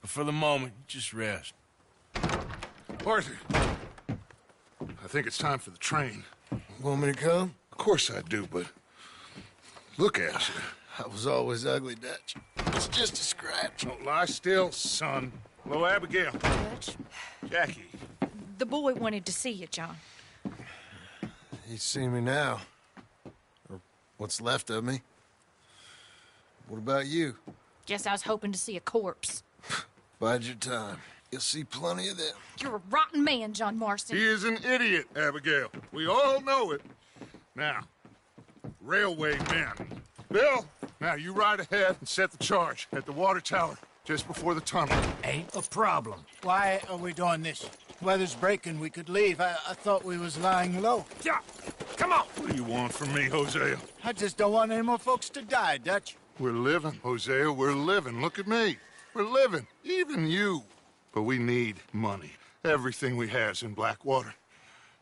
But for the moment, just rest. Arthur, I think it's time for the train. Want me to come? Of course I do, but look at you. I was always ugly, Dutch. It's just a scratch. Don't lie still, son. Hello, Abigail. Dutch, Jackie. the boy wanted to see you, John. He's seen me now. Or what's left of me. What about you? Guess I was hoping to see a corpse. Bide your time. You'll see plenty of them. You're a rotten man, John Marston. He is an idiot, Abigail. We all know it. Now, railway men. Bill, now you ride ahead and set the charge at the water tower just before the tunnel. Ain't a problem. Why are we doing this? Weather's breaking. We could leave. I thought we was lying low. Yeah, come on. What do you want from me, Hosea? I just don't want any more folks to die, Dutch. We're living, Hosea. We're living. Look at me. We're living. Even you. But we need money. Everything we has in Blackwater.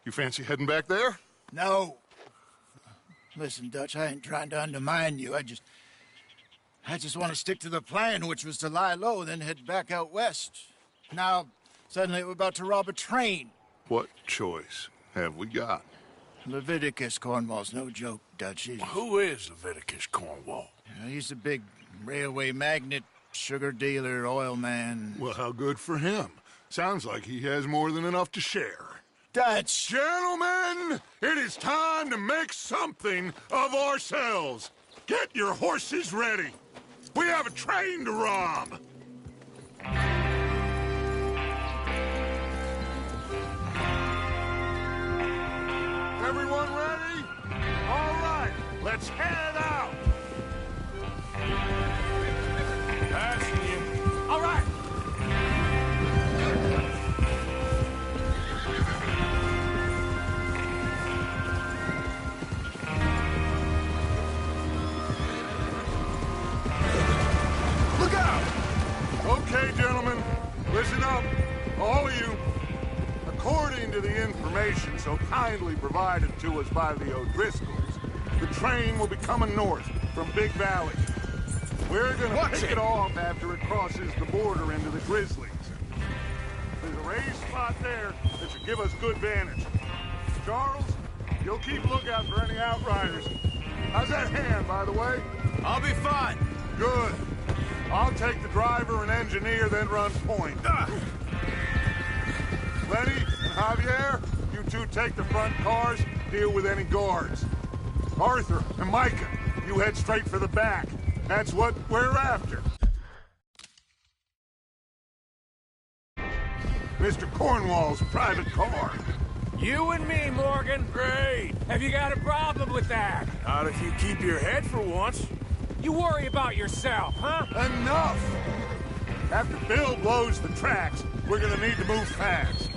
You fancy heading back there? No. Listen, Dutch, I ain't trying to undermine you. I just want to stick to the plan, which was to lie low, then head back out west. Now, suddenly we're about to rob a train. What choice have we got? Leviticus Cornwall's no joke, Dutch. Who is Leviticus Cornwall? He's a big railway magnate, sugar dealer, oil man. Well, how good for him. Sounds like he has more than enough to share. Dutch! Gentlemen, it is time to make something of ourselves. Get your horses ready. We have a train to rob. Everyone ready? All right, let's head out. Passing you. All right! Look out! Okay, gentlemen, listen up, all of you. According to the information so kindly provided to us by the O'Driscolls, the train will be coming north from Big Valley. We're gonna pick it off after it crosses the border into the Grizzlies. There's a raised spot there that should give us good vantage. Charles, you'll keep lookout for any outriders. How's that hand, by the way? I'll be fine. Good. I'll take the driver and engineer, then run point. Lenny and Javier, you two take the front cars, deal with any guards. Arthur and Micah, you head straight for the back. That's what we're after. Mr. Cornwall's private car. You and me, Morgan. Great. Have you got a problem with that? Not if you keep your head for once. You worry about yourself, huh? Enough! After Bill blows the tracks, we're gonna need to move fast.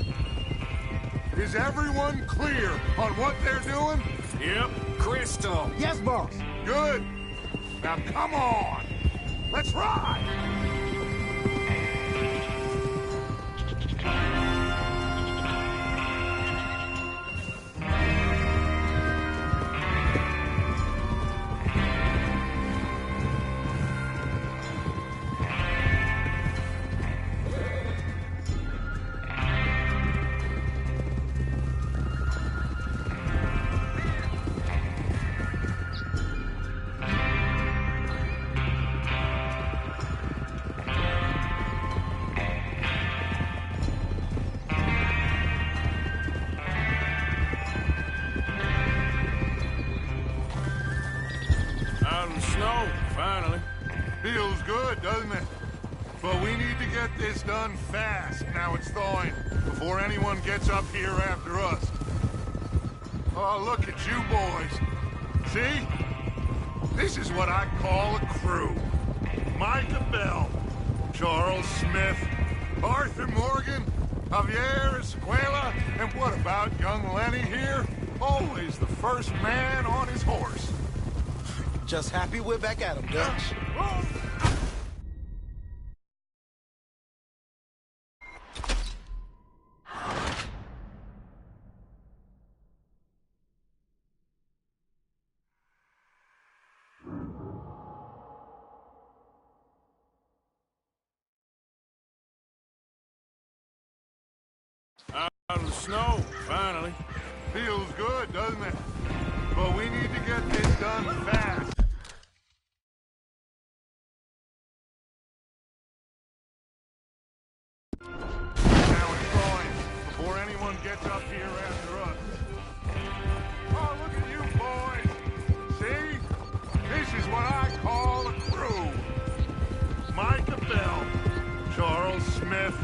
Is everyone clear on what they're doing? Yep. Crystal. Yes, boss. Good. Now come on. Let's ride. Out in the snow, finally. Feels good, doesn't it? But we need to get this done fast, now it's thawing, before anyone gets up here after us. Oh, look at you boys. See? This is what I call a crew. Micah Bell, Charles Smith, Arthur Morgan, Javier Escuela, and what about young Lenny here? Always the first man on his horse. Just happy we're back at 'em, Dutch. Out of the snow, finally. Feels good, doesn't it? But we need to get this done fast. Now it's going, before anyone gets up here after us. Oh, look at you boys. See? This is what I call a crew. Micah Bell, Charles Smith,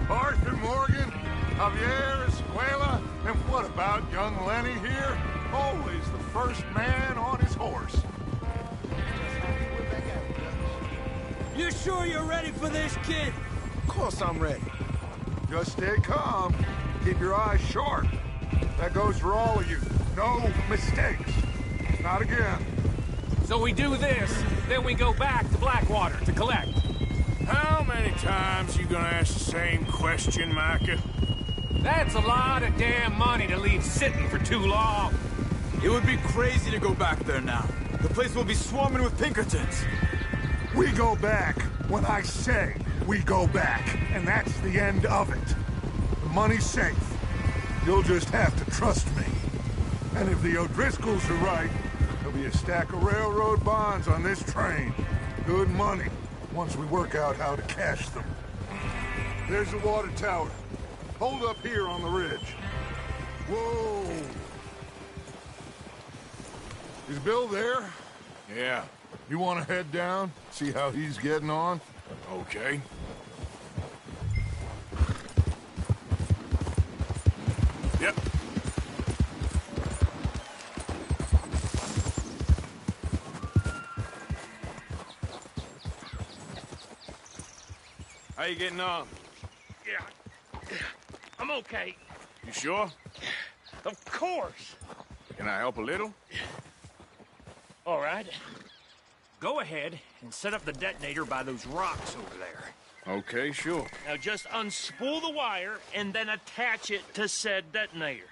Arthur Morgan, Javier Escuela, and what about young Lenny here? Always the first man on his horse. You sure you're ready for this, kid? Of course I'm ready. Just stay calm. Keep your eyes sharp. That goes for all of you. No mistakes. Not again. So we do this, then we go back to Blackwater to collect. How many times you gonna ask the same question, Micah? That's a lot of damn money to leave sitting for too long. It would be crazy to go back there now. The place will be swarming with Pinkertons. We go back when I say we go back, and that's the end of it. The money's safe. You'll just have to trust me. And if the O'Driscolls are right, there'll be a stack of railroad bonds on this train. Good money, once we work out how to cash them. There's the water tower. Hold up here on the ridge. Whoa! Is Bill there? Yeah, You want to head down? See how he's getting on? okay. Yep. How you getting on? Yeah, I'm okay. You sure? Of course. Can I help a little? All right. Go ahead and set up the detonator by those rocks over there. Okay, sure. Now just unspool the wire and then attach it to said detonator.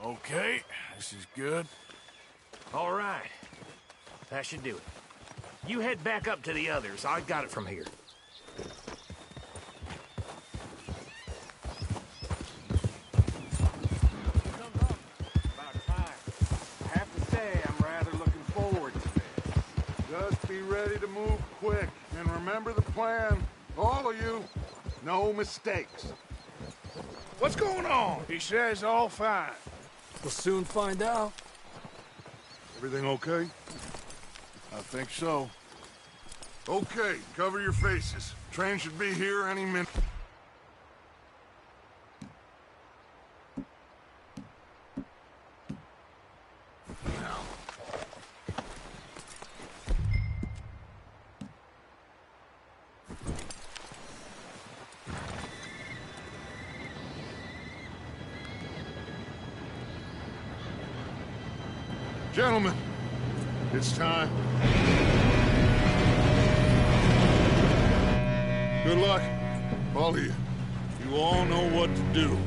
Okay, this is good. All right. That should do it. You head back up to the others. I got it from here. About time. I have to say, I'm rather looking forward to this. Just be ready to move quick, and remember the plan. All of you, no mistakes. What's going on? He says all fine. We'll soon find out. Everything okay? I think so. Okay, cover your faces. Train should be here any minute. Gentlemen, it's time. Good luck, all of you. You all know what to do.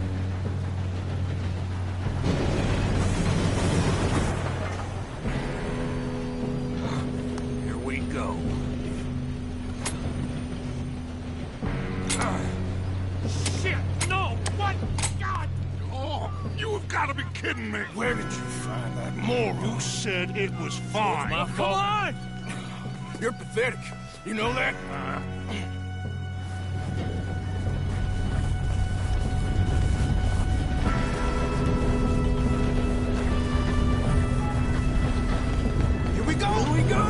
Here we go. Shit! No! What? God! Oh, you have got to be kidding me. Where did you find that moron? Who said it was fine? My fault. Come on! You're pathetic. You know that? Here we go! Here we go!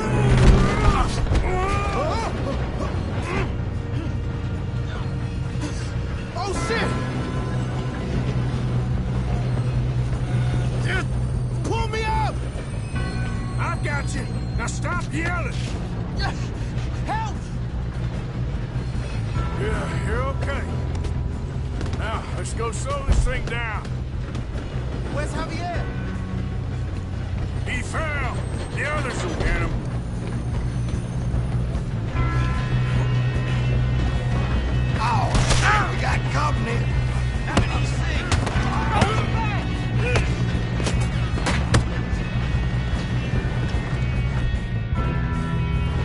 Oh, shit! Just pull me up! I've got you. Now stop yelling. Help! Yeah, you're okay. Now, let's go slow this thing down. Where's Javier? He fell. The others will get him. Oh, we got company. Have an easy.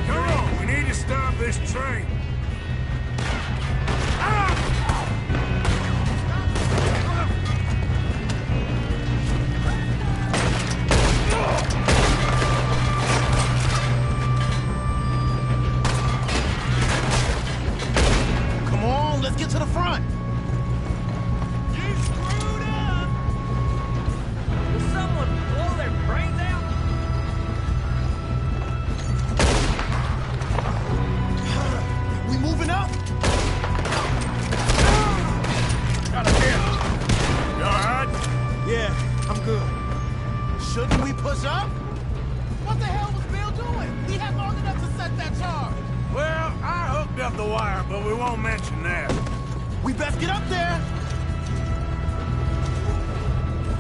Come on, we need to stop this train. Come on, let's get to the front. You screwed up! Will someone blow their brains out? We moving up? Got a hit. You all right? Yeah, I'm good. Shouldn't we push up? What the hell was Bill doing? He had long enough to set that charge. Well, I hooked up the wire, but we won't mention that. We best get up there.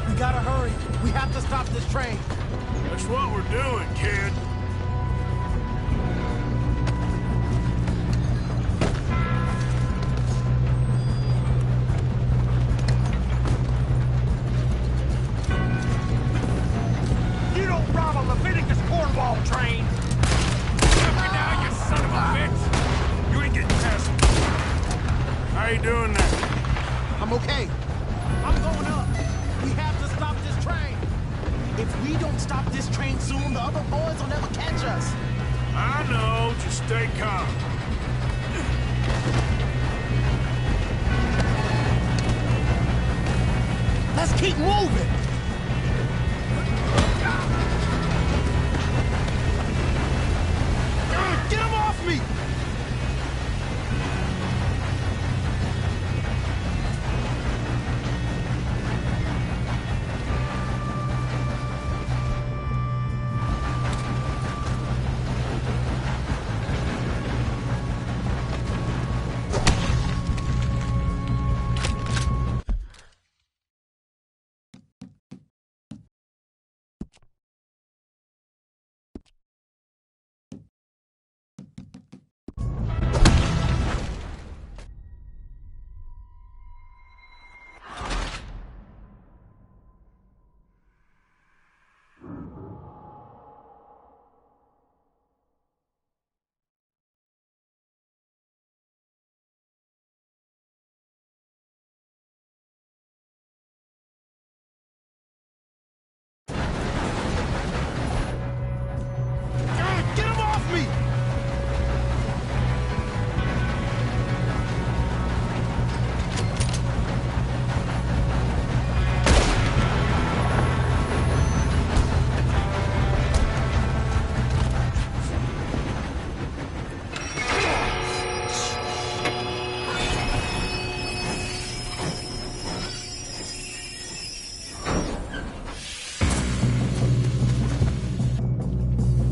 We gotta hurry. We have to stop this train. That's what we're doing, kid. You don't rob a Leviticus Cornwall train! Every now, you son of a bitch! You ain't getting past me. How you doing there? I'm okay. I'm going up. We have to stop this train. If we don't stop this train soon, the other boys will never catch us. I know, just stay calm. Let's keep moving. Get him off me! Get him off me!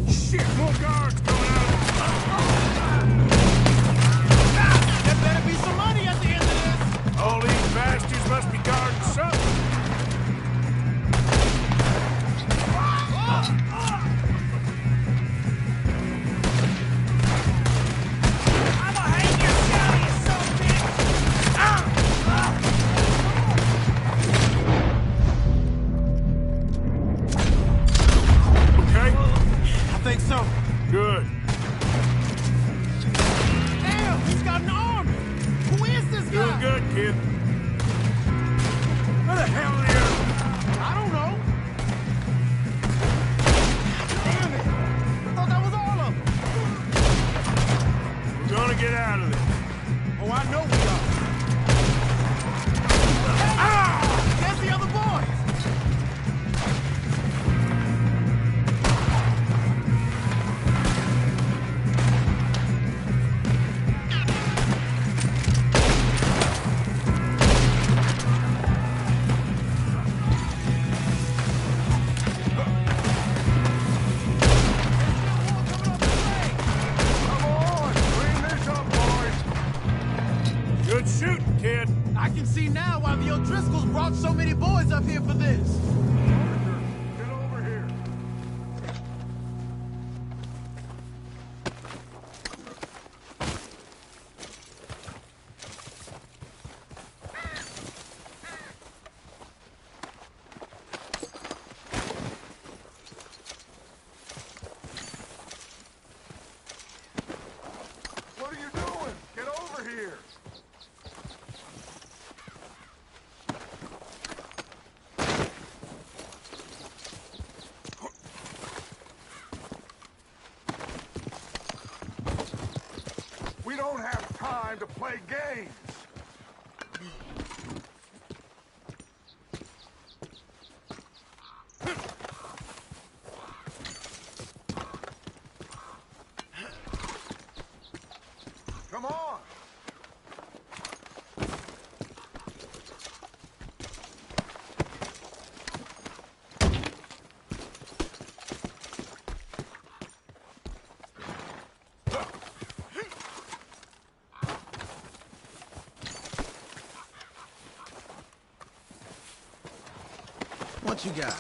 Shit, more guards coming out. There better be some money at the end of this. All these bastards must be guarding something. I'ma hang your shell, you son of a Okay? I think so. Good. Damn, he's got an army. Who is this Doing guy? good, kid. Where the hell are the others? I don't know. Damn it. I thought that was all of them. We're gonna get out of there. Oh, I know we are. Ah! There's the other boys. Good shooting, kid. I can see now why the O'Driscolls brought so many boys up here for this. Get over here. What are you doing? Get over here. We don't have time to play games. Come on. What you got?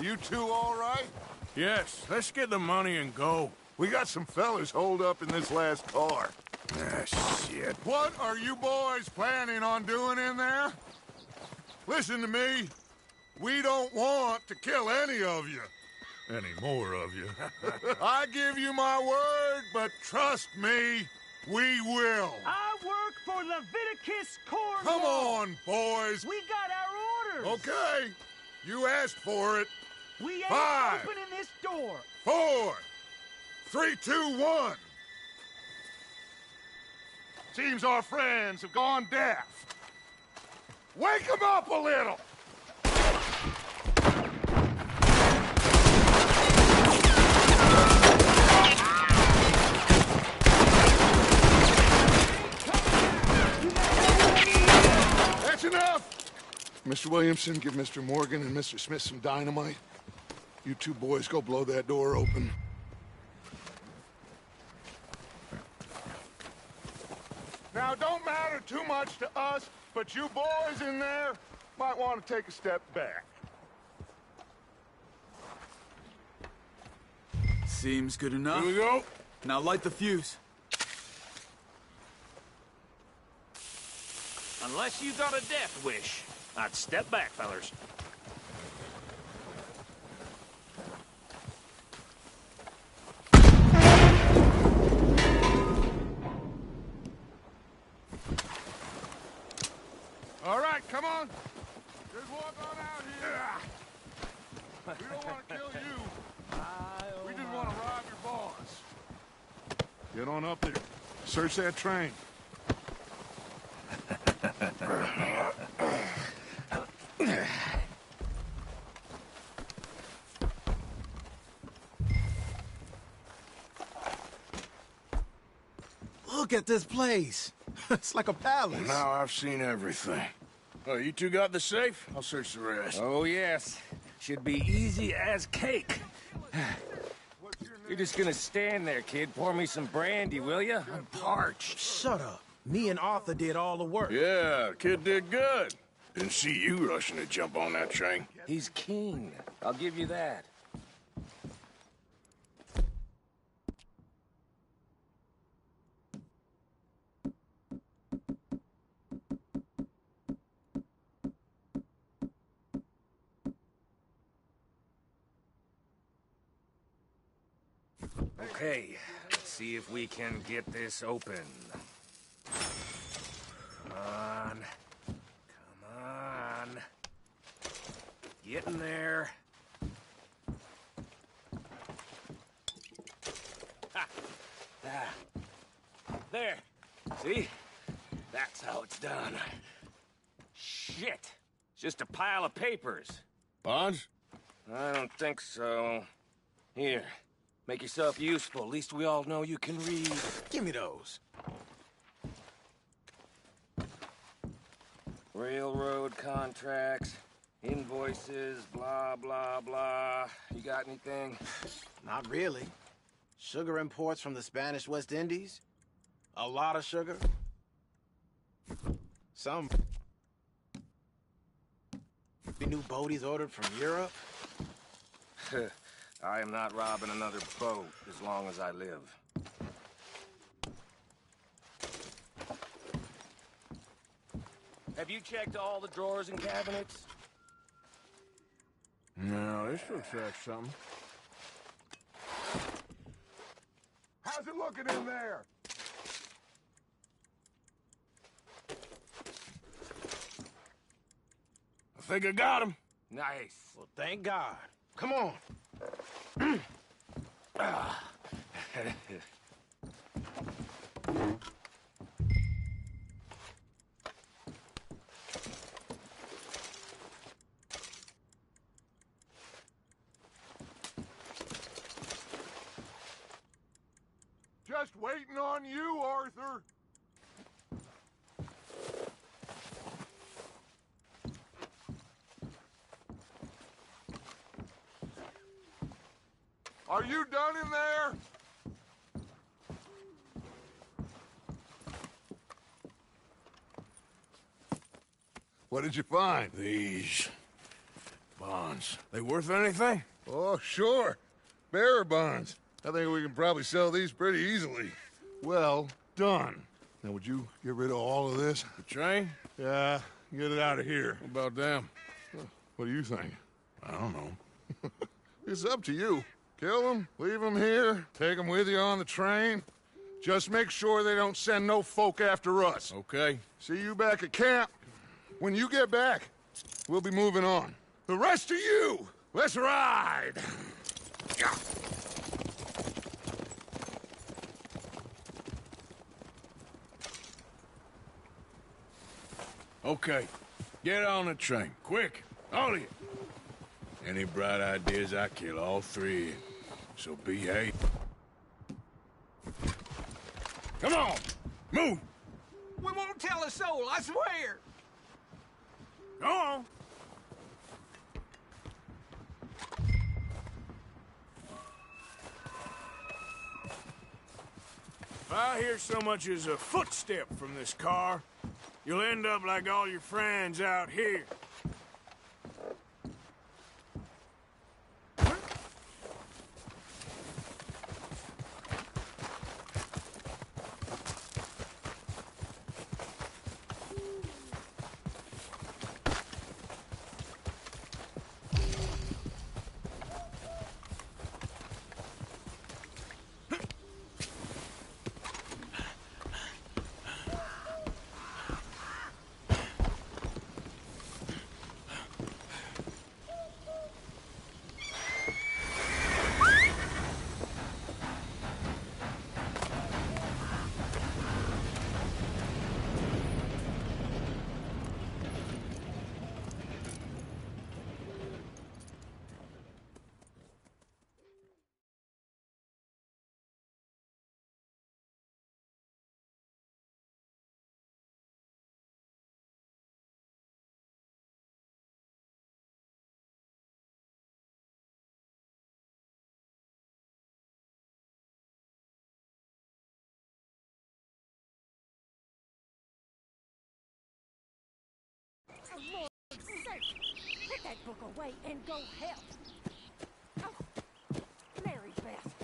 You two all right? Yes, let's get the money and go. We got some fellas holed up in this last car. Ah, shit. What are you boys planning on doing in there? Listen to me. We don't want to kill any of you. Any more of you? I give you my word, but trust me, we will. I work for Leviticus Corps. Come on, boys. We got our orders. Okay. You asked for it. We ain't 5, opening this door. 4, 3, 2, 1. Seems our friends have gone deaf. Wake them up a little. That's enough. Mr. Williamson, give Mr. Morgan and Mr. Smith some dynamite. You two boys go blow that door open. Now, don't matter too much to us, but you boys in there might want to take a step back. Seems good enough. Here we go. Now light the fuse. Unless you got a death wish, I'd step back, fellers. All right, come on. Just walk on out here. We don't want to kill you. We just want to rob your boss. Get on up there. Search that train. Look at this place. It's like a palace. Now I've seen everything. Oh, you two got the safe? I'll search the rest. Oh, yes. Should be easy as cake. You're just gonna stand there, kid. Pour me some brandy, will you? I'm parched. Shut up. Me and Arthur did all the work. Yeah, kid did good. Didn't see you rushing to jump on that train. He's keen. I'll give you that. Okay, let's see if we can get this open. Come on. Come on. Get in there. Ha! Ah. There. See? That's how it's done. Shit. It's just a pile of papers. Bonds? I don't think so. Here. Make yourself useful. At least we all know you can read. Give me those. Railroad contracts, invoices, blah, blah, blah. You got anything? Not really. Sugar imports from the Spanish West Indies. A lot of sugar. Some new boaties ordered from Europe. I am not robbing another boat as long as I live. Have you checked all the drawers and cabinets? No, this looks like something. How's it looking in there? I think I got him. Nice. Well, thank God. Come on. Just waiting on you, Arthur. Are you done in there? What did you find? These bonds. They worth anything? Oh, sure. Bearer bonds. I think we can probably sell these pretty easily. Well done. Now, would you get rid of all of this? The train? Yeah, get it out of here. What about them? What do you think? I don't know. It's up to you. Kill them, leave them here, take them with you on the train. Just make sure they don't send no folk after us. Okay. See you back at camp. When you get back, we'll be moving on. The rest of you, let's ride! Okay. Get on the train. Quick. All of you. Any bright ideas, I kill all three of you. So behave. Come on! Move! We won't tell a soul, I swear! Go on! If I hear so much as a footstep from this car, you'll end up like all your friends out here. way and go help. Oh, Mary Beth.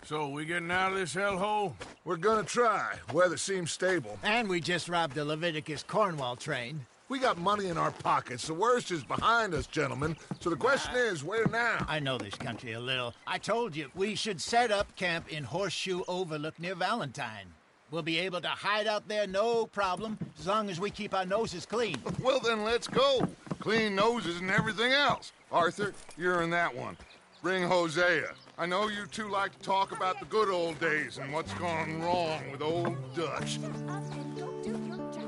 So, we getting out of this hellhole? We're gonna try. Weather seems stable. And we just robbed a Leviticus Cornwall train. We got money in our pockets. The worst is behind us, gentlemen. So the question is, where now? I know this country a little. I told you, we should set up camp in Horseshoe Overlook near Valentine. We'll be able to hide out there, no problem, as long as we keep our noses clean. Well, then let's go. Clean noses and everything else. Arthur, you're in that one. Bring Hosea. I know you two like to talk about the good old days and what's gone wrong with old Dutch. Up and go do your job.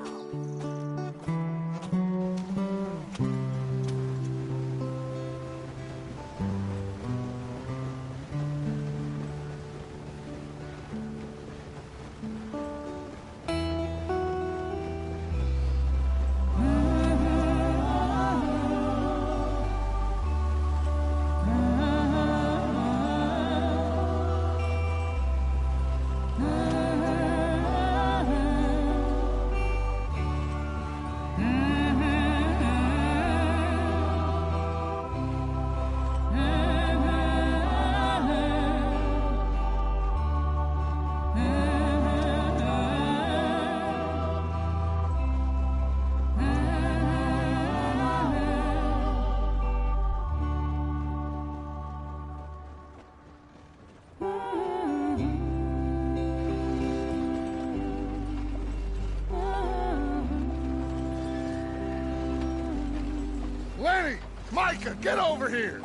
Lenny! Micah, get over here!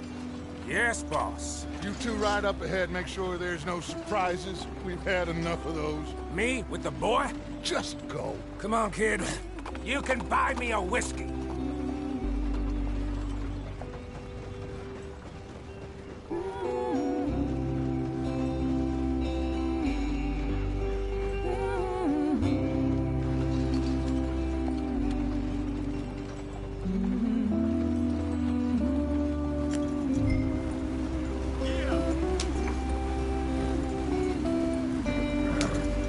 Yes, boss. You two ride up ahead, make sure there's no surprises. We've had enough of those. Me with the boy? Just go. Come on, kid. You can buy me a whiskey.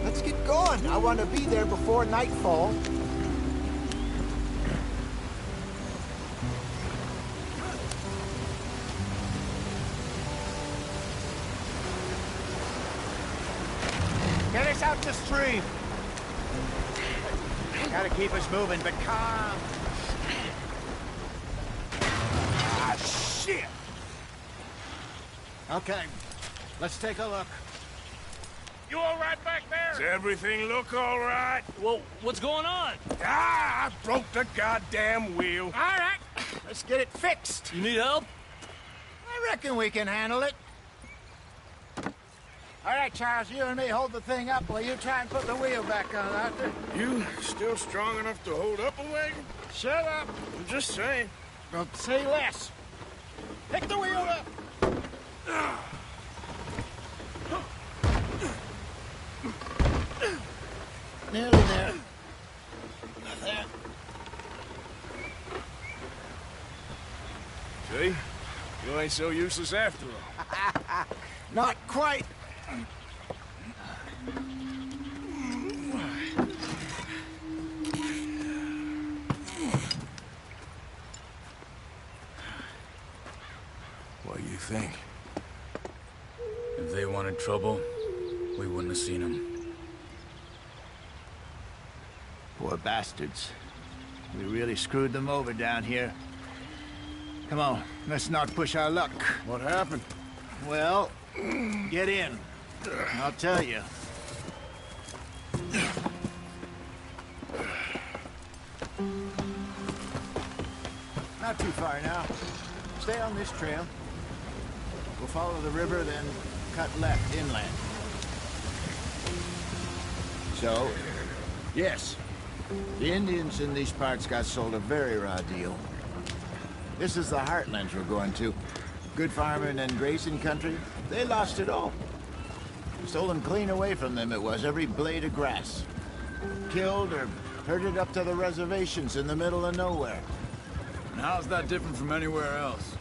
Let's get going. I want to be there before nightfall. Get us out the stream. Gotta keep us moving, but calm. Ah, shit! Okay, let's take a look. You all right back there? Does everything look all right? Well, what's going on? Ah, I broke the goddamn wheel. All right, let's get it fixed. You need help? I reckon we can handle it. All right, Charles, you and me hold the thing up while you try and put the wheel back on, Arthur. You still strong enough to hold up a wagon? Shut up. I'm just saying. Don't say less. Pick the wheel up. Nearly there. There. See? You ain't so useless after all. Not quite. What do you think? If they wanted trouble, we wouldn't have seen them. Poor bastards. We really screwed them over down here. Come on, let's not push our luck. What happened? Well, get in. I'll tell you. Not too far now. Stay on this trail. We'll follow the river, then cut left inland. So, yes, the Indians in these parts got sold a very raw deal. This is the heartlands we're going to. Good farming and grazing country, they lost it all. Stolen clean away from them it was, every blade of grass. Killed or herded up to the reservations in the middle of nowhere. And how's that different from anywhere else?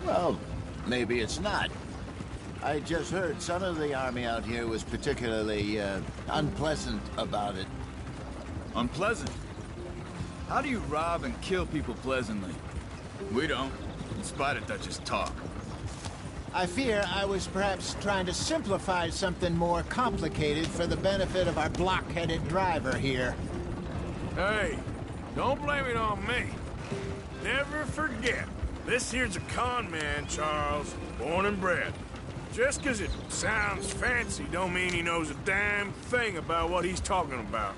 Well, maybe it's not. I just heard some of the army out here was particularly, unpleasant about it. Unpleasant? How do you rob and kill people pleasantly? We don't, in spite of Dutch's talk. I fear I was perhaps trying to simplify something more complicated for the benefit of our block-headed driver here. Hey, don't blame it on me. Never forget, this here's a con man, Charles, born and bred. Just 'cause it sounds fancy don't mean he knows a damn thing about what he's talking about.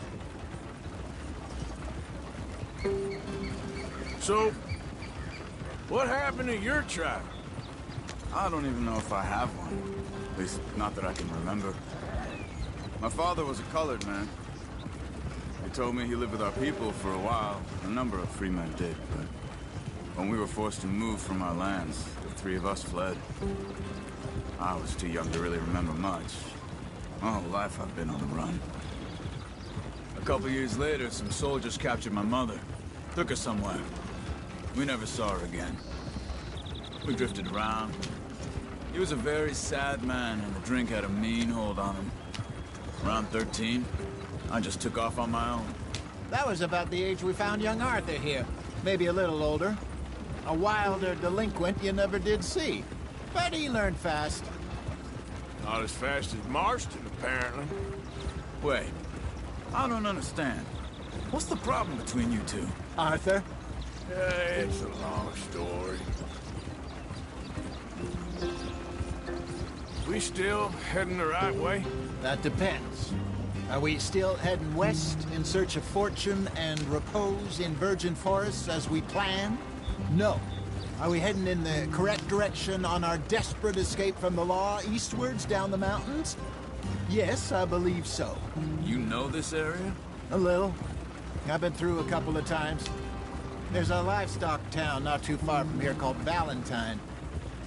So, what happened to your tribe? I don't even know if I have one. At least, not that I can remember. My father was a colored man. He told me he lived with our people for a while. A number of free men did, but when we were forced to move from our lands, the three of us fled. I was too young to really remember much. My whole life I've been on the run. A couple years later, some soldiers captured my mother. Took her somewhere. We never saw her again. We drifted around. He was a very sad man, and the drink had a mean hold on him. Around 13, I just took off on my own. That was about the age we found young Arthur here. Maybe a little older. A wilder delinquent you never did see. But he learned fast. Not as fast as Marston, apparently. Wait, I don't understand. What's the problem between you two? Arthur? It's a long story. We still heading the right way? That depends. Are we still heading west in search of fortune and repose in virgin forests as we planned? No. Are we heading in the correct direction on our desperate escape from the law eastwards down the mountains? Yes, I believe so. You know this area? A little. I've been through a couple of times. There's a livestock town not too far from here called Valentine.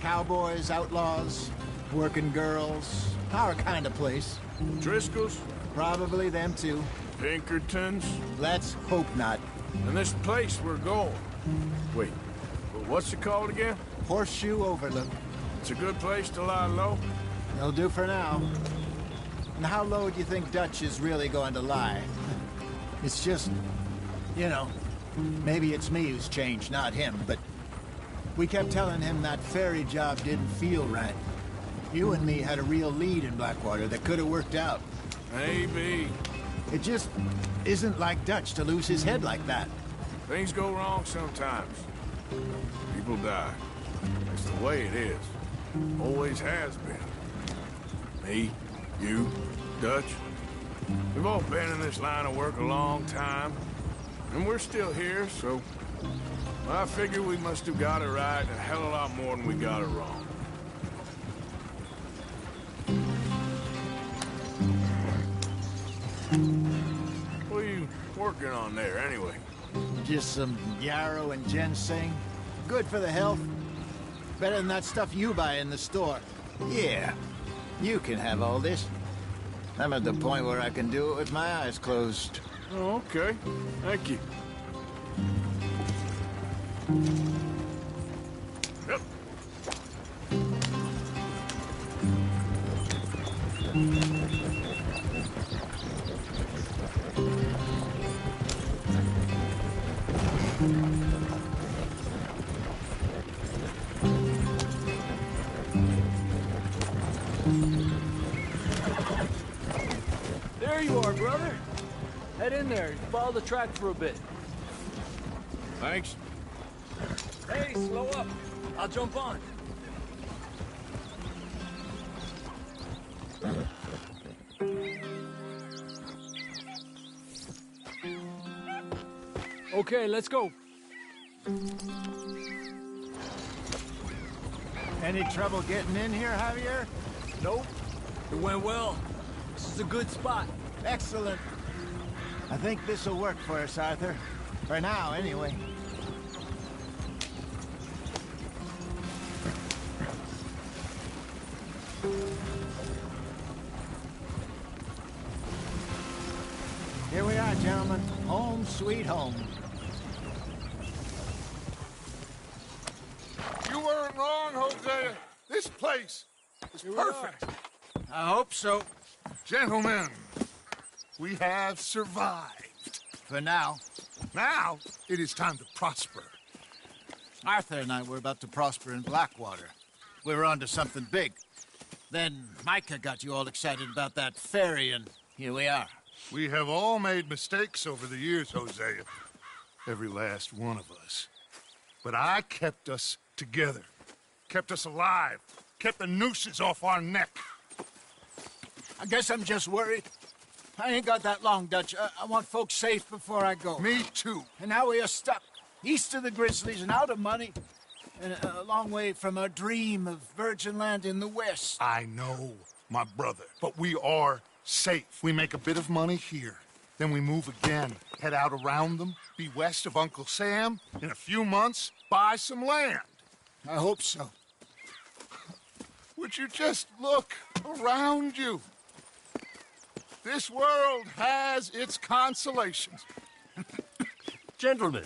Cowboys, outlaws, working girls, our kind of place. Driscoll's? Probably them too. Pinkertons? Let's hope not. And this place we're going. Wait, what's it called again? Horseshoe Overlook. It's a good place to lie low? It'll do for now. And how low do you think Dutch is really going to lie? It's just, you know, maybe it's me who's changed, not him, but we kept telling him that ferry job didn't feel right. You and me had a real lead in Blackwater that could have worked out. Maybe. It just isn't like Dutch to lose his head like that. Things go wrong sometimes. People die. It's the way it is. Always has been. Me, you, Dutch. We've all been in this line of work a long time. And we're still here, so I figure we must have got it right a hell of a lot more than we got it wrong. What are you working on there, anyway? Just some yarrow and ginseng. Good for the health. Better than that stuff you buy in the store. Yeah, you can have all this. I'm at the point where I can do it with my eyes closed. Oh, okay. Thank you. Yep. There you are, brother. Head in there. Follow the track for a bit. Thanks. Hey, slow up. I'll jump on. Okay, let's go. Any trouble getting in here, Javier? Nope. It went well. This is a good spot. Excellent. I think this'll work for us, Arthur. For now, anyway. Here we are, gentlemen. Home sweet home. You weren't wrong, Hosea. This place is perfect. I hope so. Gentlemen, we have survived. For now. Now, it is time to prosper. Arthur and I were about to prosper in Blackwater. We were onto something big. Then Micah got you all excited about that ferry, and here we are. We have all made mistakes over the years, Hosea. Every last one of us. But I kept us together. Kept us alive. Kept the nooses off our neck. I guess I'm just worried. I ain't got that long, Dutch. I want folks safe before I go. Me too. And now we are stuck. East of the Grizzlies and out of money. And a long way from our dream of virgin land in the west. I know, my brother. But we are safe. We make a bit of money here. Then we move again. Head out around them. Be west of Uncle Sam. In a few months, buy some land. I hope so. Would you just look around you? This world has its consolations. Gentlemen,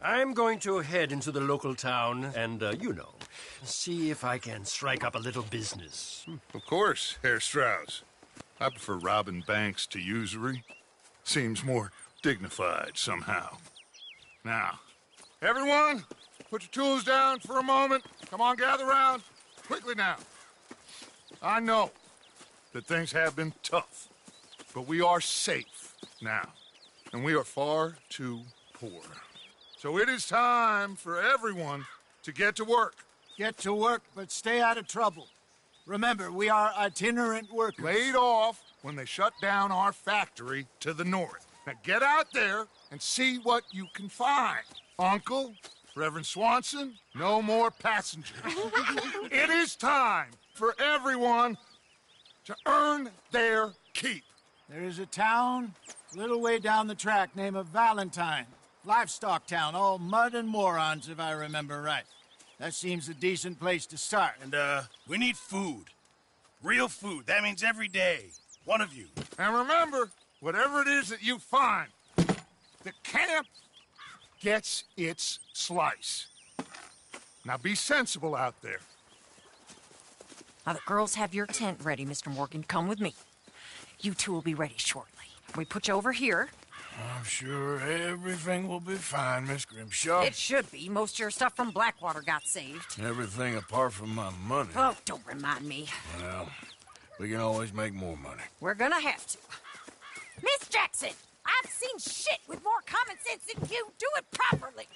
I'm going to head into the local town and, see if I can strike up a little business. Of course, Herr Strauss. I prefer robbing banks to usury. Seems more dignified somehow. Now, everyone, put your tools down for a moment. Come on, gather round. Quickly now. I know that things have been tough, but we are safe now, and we are far too poor. So it is time for everyone to get to work. Get to work, but stay out of trouble. Remember, we are itinerant workers. Laid off when they shut down our factory to the north. Now get out there and see what you can find. Uncle, Reverend Swanson, no more passengers. It is time for everyone to earn their keep. There is a town a little way down the track named Valentine. Livestock town, all mud and morons, if I remember right. That seems a decent place to start. And, we need food. Real food. That means every day. One of you. And remember, whatever it is that you find, the camp gets its slice. Now be sensible out there. Now, the girls have your tent ready, Mr. Morgan. Come with me. You two will be ready shortly. We put you over here. I'm sure everything will be fine, Miss Grimshaw. It should be. Most of your stuff from Blackwater got saved. Everything apart from my money. Oh, don't remind me. Well, we can always make more money. We're gonna have to. Miss Jackson, I've seen shit with more common sense than you. Do it properly.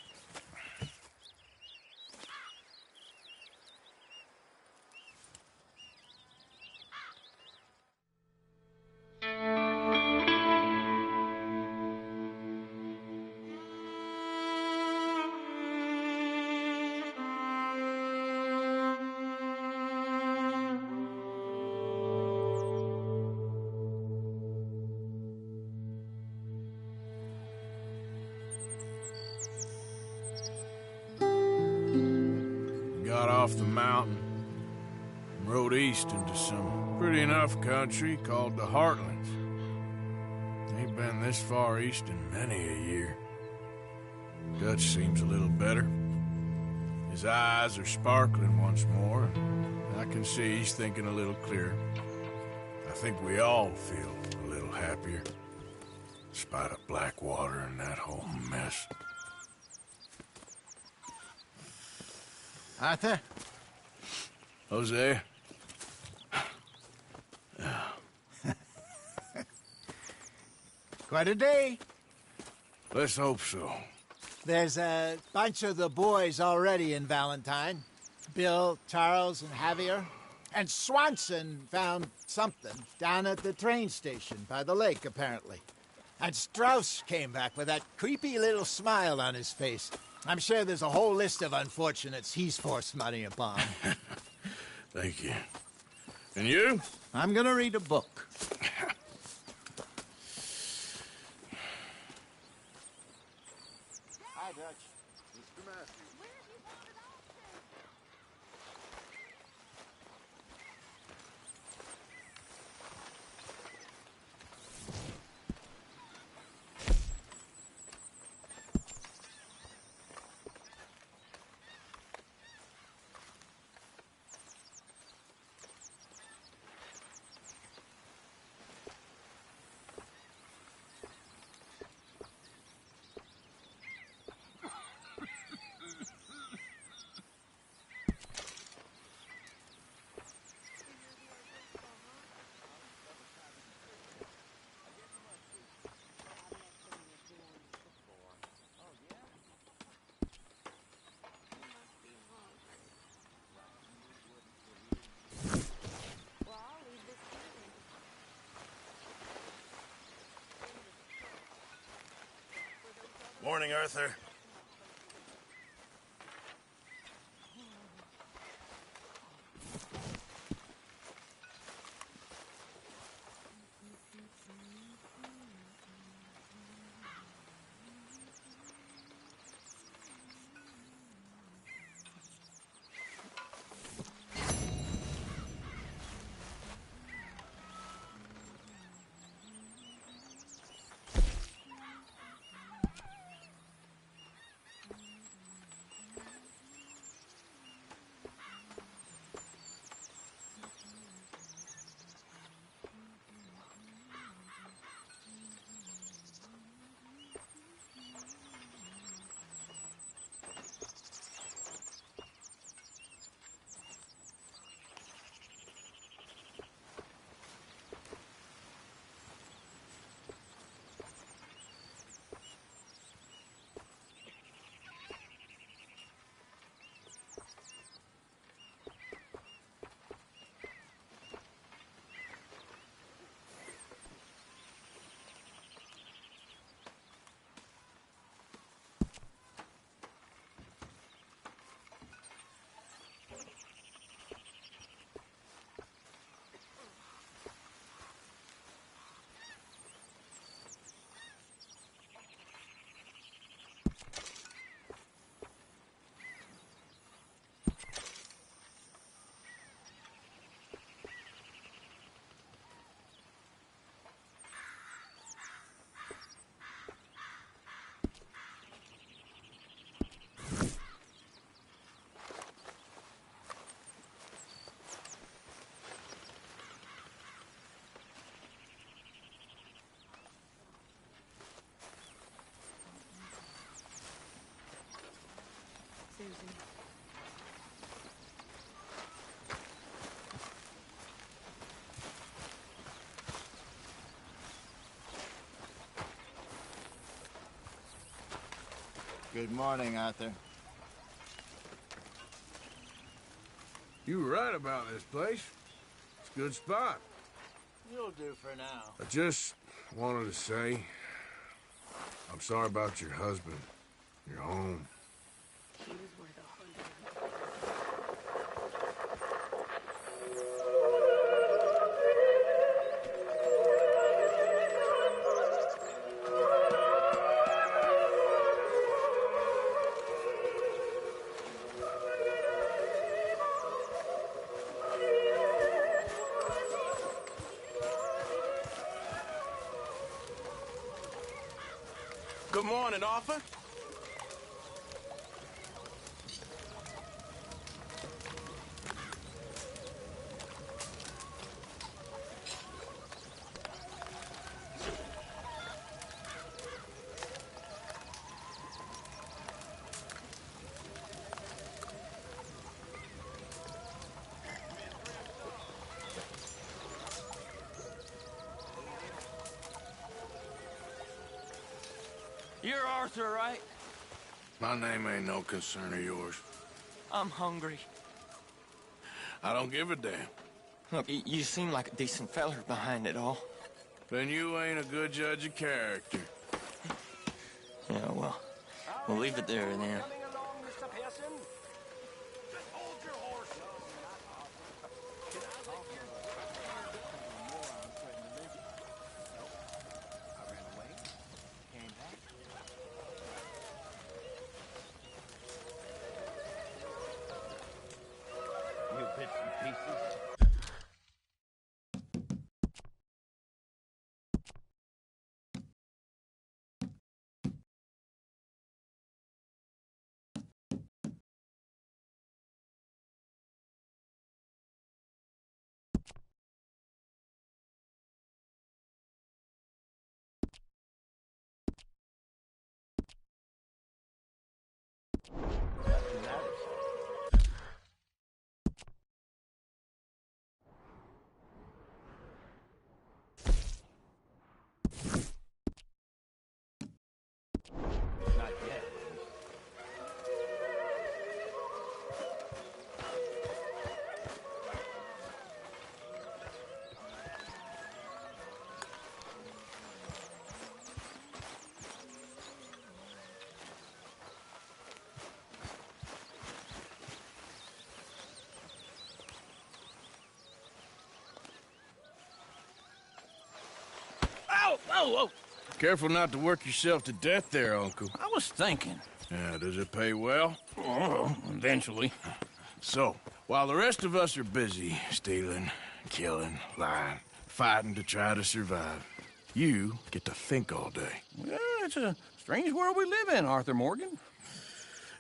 Got off the mountain and rode east into some pretty enough country called the Heartlands. Ain't been this far east in many a year. Dutch seems a little better. His eyes are sparkling once more, and I can see he's thinking a little clearer. I think we all feel a little happier, in spite of Blackwater and that whole mess. Arthur? Jose? Quite a day. Let's hope so. There's a bunch of the boys already in Valentine. Bill, Charles, and Javier. And Swanson found something down at the train station by the lake, apparently. And Strauss came back with that creepy little smile on his face. I'm sure there's a whole list of unfortunates he's forced money upon. Thank you. And you? I'm gonna read a book. Hi, Dutch. Mr. Matthews. Morning, Arthur. Susan. Good morning, Arthur. You were right about this place. It's a good spot. You'll do for now. I just wanted to say, I'm sorry about your husband, your home. He was worth 100. Good morning, Arthur. You're Arthur, right? My name ain't no concern of yours. I'm hungry. I don't give a damn. Look, you seem like a decent feller behind it all. Then you ain't a good judge of character. Yeah, well, we'll leave it there then. You bits and pieces. Oh, Careful not to work yourself to death there, Uncle. I was thinking. Yeah, does it pay well? Oh, eventually. So, while the rest of us are busy stealing, killing, lying, fighting to try to survive, you get to think all day. Well, it's a strange world we live in, Arthur Morgan.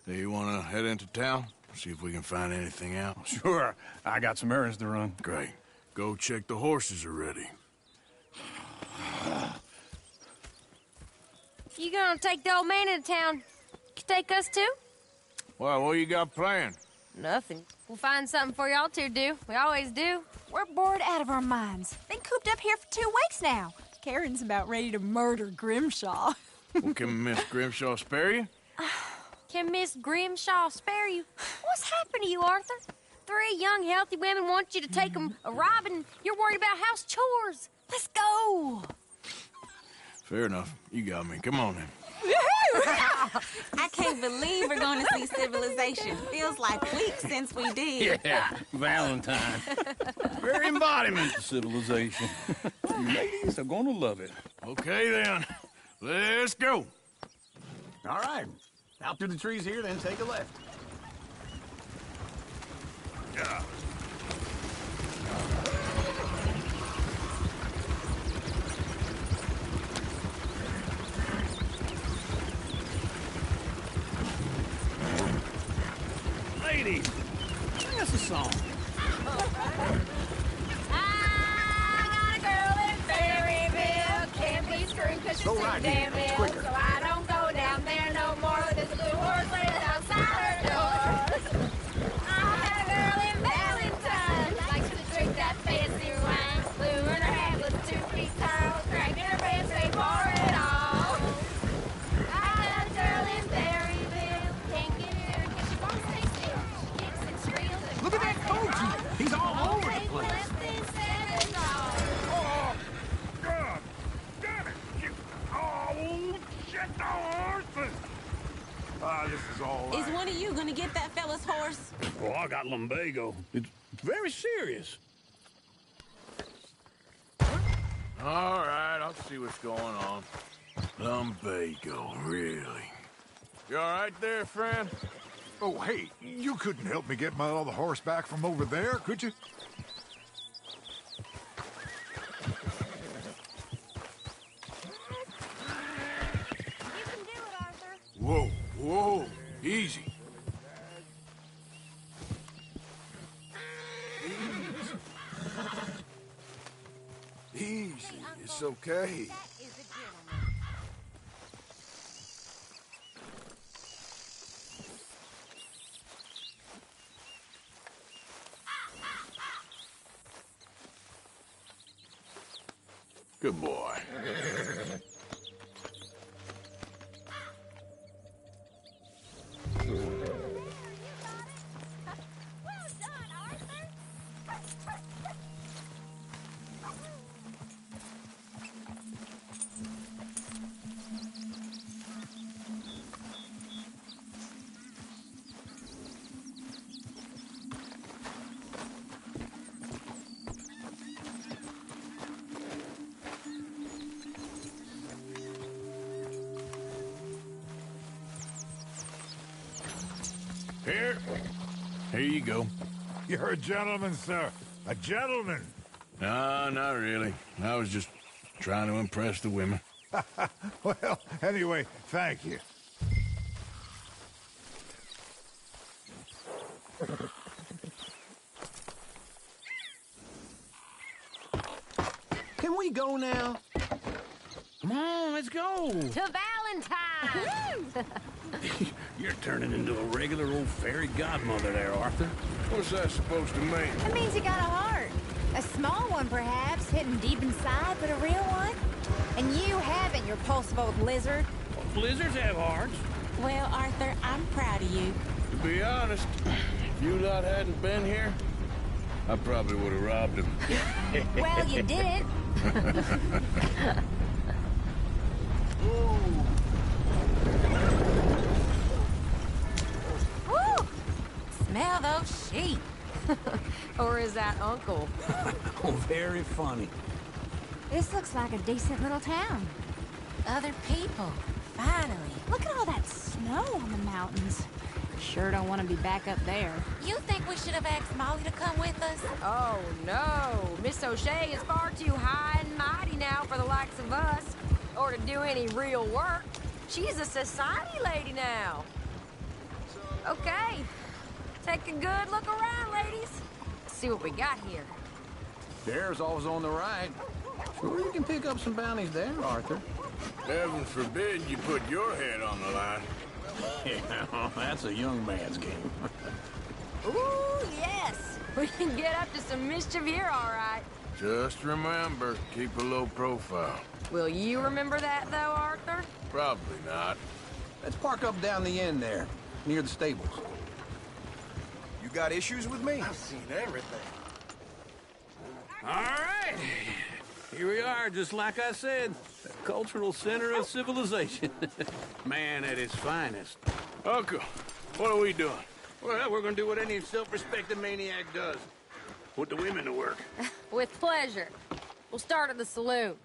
Do you want to head into town? See if we can find anything out? Sure. I got some errands to run. Great. Go check the horses are ready. You gonna take the old man into town? You take us too? Well, what you got planned? Nothing. We'll find something for y'all to do. We always do. We're bored out of our minds. Been cooped up here for 2 weeks now. Karen's about ready to murder Grimshaw. Well, can Miss Grimshaw spare you? Can Miss Grimshaw spare you? What's happened to you, Arthur? 3 young, healthy women want you to take them a robbing. You're worried about house chores. Let's go. Fair enough. You got me. Come on then. I can't believe we're going to see civilization. Feels like weeks since we did. Yeah, Valentine. Very embodiment of civilization. You ladies are going to love it. Okay, then. Let's go. All right. Out through the trees here, then take a left. Yeah. Ladies, sing us a song. I got a girl in Berryville. Can't be screwed 'cause she's Go too right damn here. ill. Quicker. So I don't go down there no more. There's a blue horse laid outside her door. I had a girl in Valentine. Likes to drink that fancy wine. Blue in her head was 2 feet tall. Cranking her pants, they pour it all. I got a girl in Berryville. Can't get her 'cause she won't stay still. She kicks and squeals and Look at that Koji. He's all over the place. Oh, God! Damn it! You... Oh, shit, the horses! Ah, this is all right. Is one of you going to get that fella's horse? Oh, I got lumbago. It's very serious. All right, I'll see what's going on. Lumbago, really? You all right there, friend? Oh, hey, you couldn't help me get my other horse back from over there, could you? Whoa, whoa, easy. Easy. It's okay. Good boy. Here you go. You're a gentleman, sir. A gentleman. No, not really. I was just trying to impress the women. Well, anyway, thank you. Can we go now? Come on, let's go. To Valentine! You're turning into a regular old fairy godmother there, Arthur. What's that supposed to mean? That means you got a heart. A small one, perhaps, hidden deep inside, but a real one. And you haven't, you repulsive old lizard. Lizards have hearts. Well, Arthur, I'm proud of you. To be honest, if you lot hadn't been here, I probably would have robbed him. Well, you didn't. Woo! Smell those sheep. Or is that Uncle? Oh, very funny. This looks like a decent little town. Other people, finally. Look at all that snow on the mountains. Sure don't want to be back up there. You think we should have asked Molly to come with us? Oh, no. Miss O'Shea is far too high and mighty now for the likes of us, or to do any real work. She's a society lady now. Okay. Take a good look around, ladies. See what we got here. Bear's always on the right. Sure you can pick up some bounties there, Arthur. Heaven forbid you put your head on the line. Yeah, that's a young man's game. Ooh, yes. We can get up to some mischief here, all right. Just remember, keep a low profile. Will you remember that, though, Arthur? Probably not. Let's park up down the end there, near the stables. You got issues with me? I've seen everything. All right. Here we are, just like I said. The cultural center of civilization. Man at its finest. Uncle, what are we doing? Well, we're gonna do what any self-respecting maniac does. Put the women to work. With pleasure. We'll start at the saloon.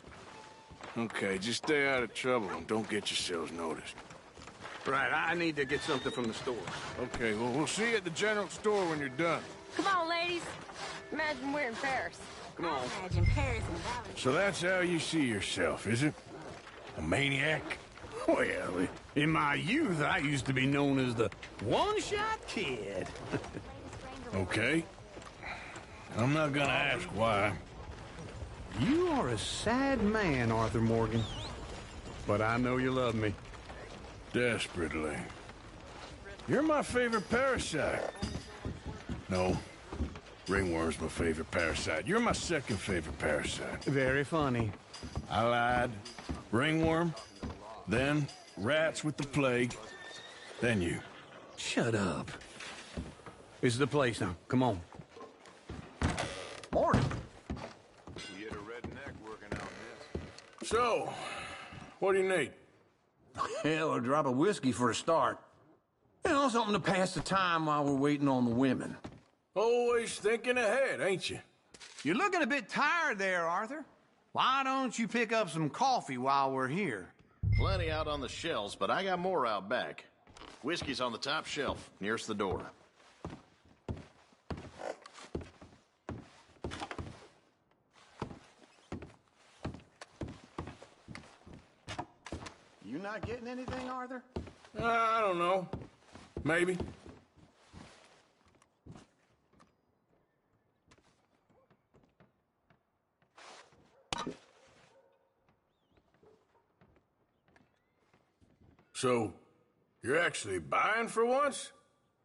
Okay, just stay out of trouble and don't get yourselves noticed. Right, I need to get something from the store. Okay, well, we'll see you at the general store when you're done. Come on, ladies. Imagine we're in Paris. Come on. Imagine Paris and Valley. So that's how you see yourself, is it? A maniac? Well, in my youth, I used to be known as the one-shot kid. Okay. I'm not gonna ask why. You are a sad man, Arthur Morgan. But I know you love me. Desperately. You're my favorite parasite. No. Ringworm's my favorite parasite. You're my second favorite parasite. Very funny. I lied. Ringworm. Then rats with the plague. Then you. Shut up. This is the place now. Come on. Morning. You get a redneck working out this. So, what do you need? Hell, a drop of whiskey for a start. You know, something to pass the time while we're waiting on the women. Always thinking ahead, ain't you? You're looking a bit tired there, Arthur. Why don't you pick up some coffee while we're here? Plenty out on the shelves, but I got more out back. Whiskey's on the top shelf, nearest the door. You not getting anything, Arthur? I don't know. Maybe. So, you're actually buying for once?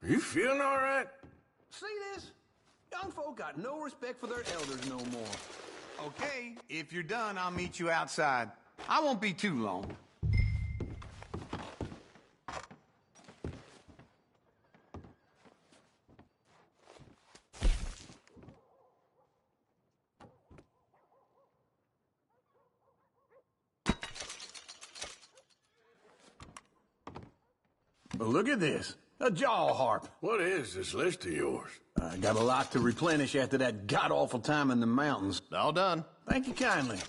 Are you feeling all right? See this? Young folk got no respect for their elders no more. Okay, if you're done, I'll meet you outside. I won't be too long. Well, look at this. A jaw harp. What is this list of yours? I got a lot to replenish after that god-awful time in the mountains. All done. Thank you kindly.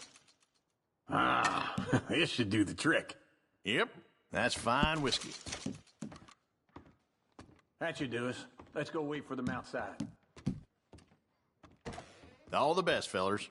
Ah, this should do the trick. Yep, that's fine whiskey. That should do us. Let's go wait for them outside. All the best, fellers.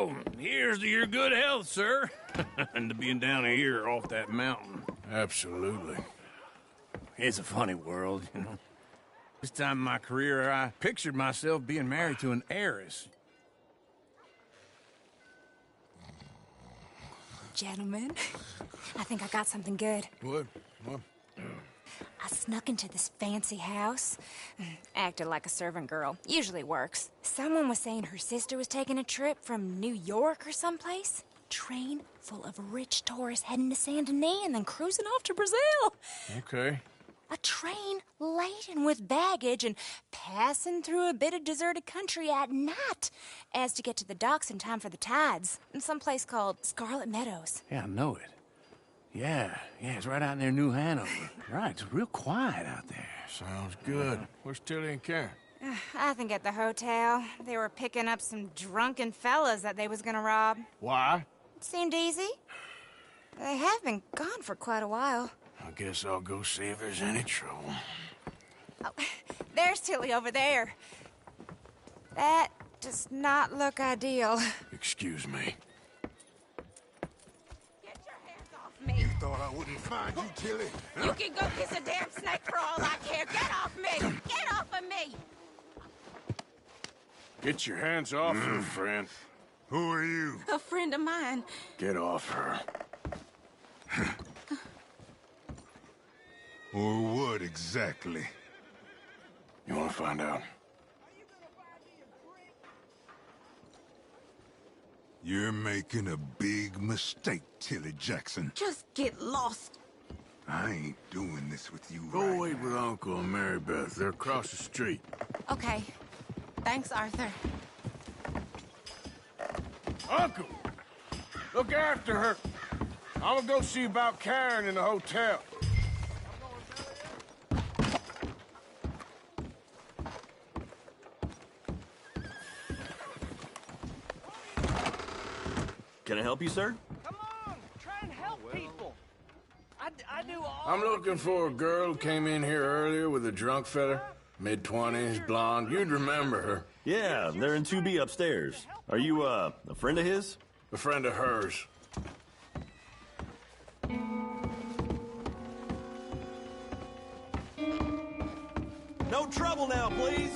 So, here's to your good health, sir. And to being down here off that mountain. Absolutely. It's a funny world, you know. This time in my career, I pictured myself being married to an heiress. Gentlemen, I think I got something good. What? What? I snuck into this fancy house. Acted like a servant girl. Usually works. Someone was saying her sister was taking a trip from New York or someplace. Train full of rich tourists heading to Saint Denis and then cruising off to Brazil. Okay. A train laden with baggage and passing through a bit of deserted country at night as to get to the docks in time for the tides in some place called Scarlet Meadows. Yeah, I know it. Yeah, it's right out near New Hanover. Right, it's real quiet out there. Sounds good. Where's Tilly and Karen? I think at the hotel. They were picking up some drunken fellas that they was gonna rob. Why? It seemed easy. They have been gone for quite a while. I guess I'll go see if there's any trouble. Oh, there's Tilly over there. That does not look ideal. Excuse me. Me. You thought I wouldn't find you, Tilly? You can go kiss a damn snake for all I care. Get off me! Get off of me! Get your hands off her, friend. Who are you? A friend of mine. Get off her. Or what exactly? You want to find out? You're making a big mistake, Tilly Jackson. Just get lost. I ain't doing this with you Go right wait now. with Uncle and Mary Beth. They're across the street. Okay. Thanks, Arthur. Uncle! Look after her. I'm gonna go see about Karen in the hotel. Can I help you, sir? Come on, try and help people. I do all. I'm looking for a girl who came in here earlier with a drunk fella. Mid-20s, blonde. You'd remember her. Yeah, they're in 2B upstairs. Are you, a friend of his? A friend of hers. No trouble now, please.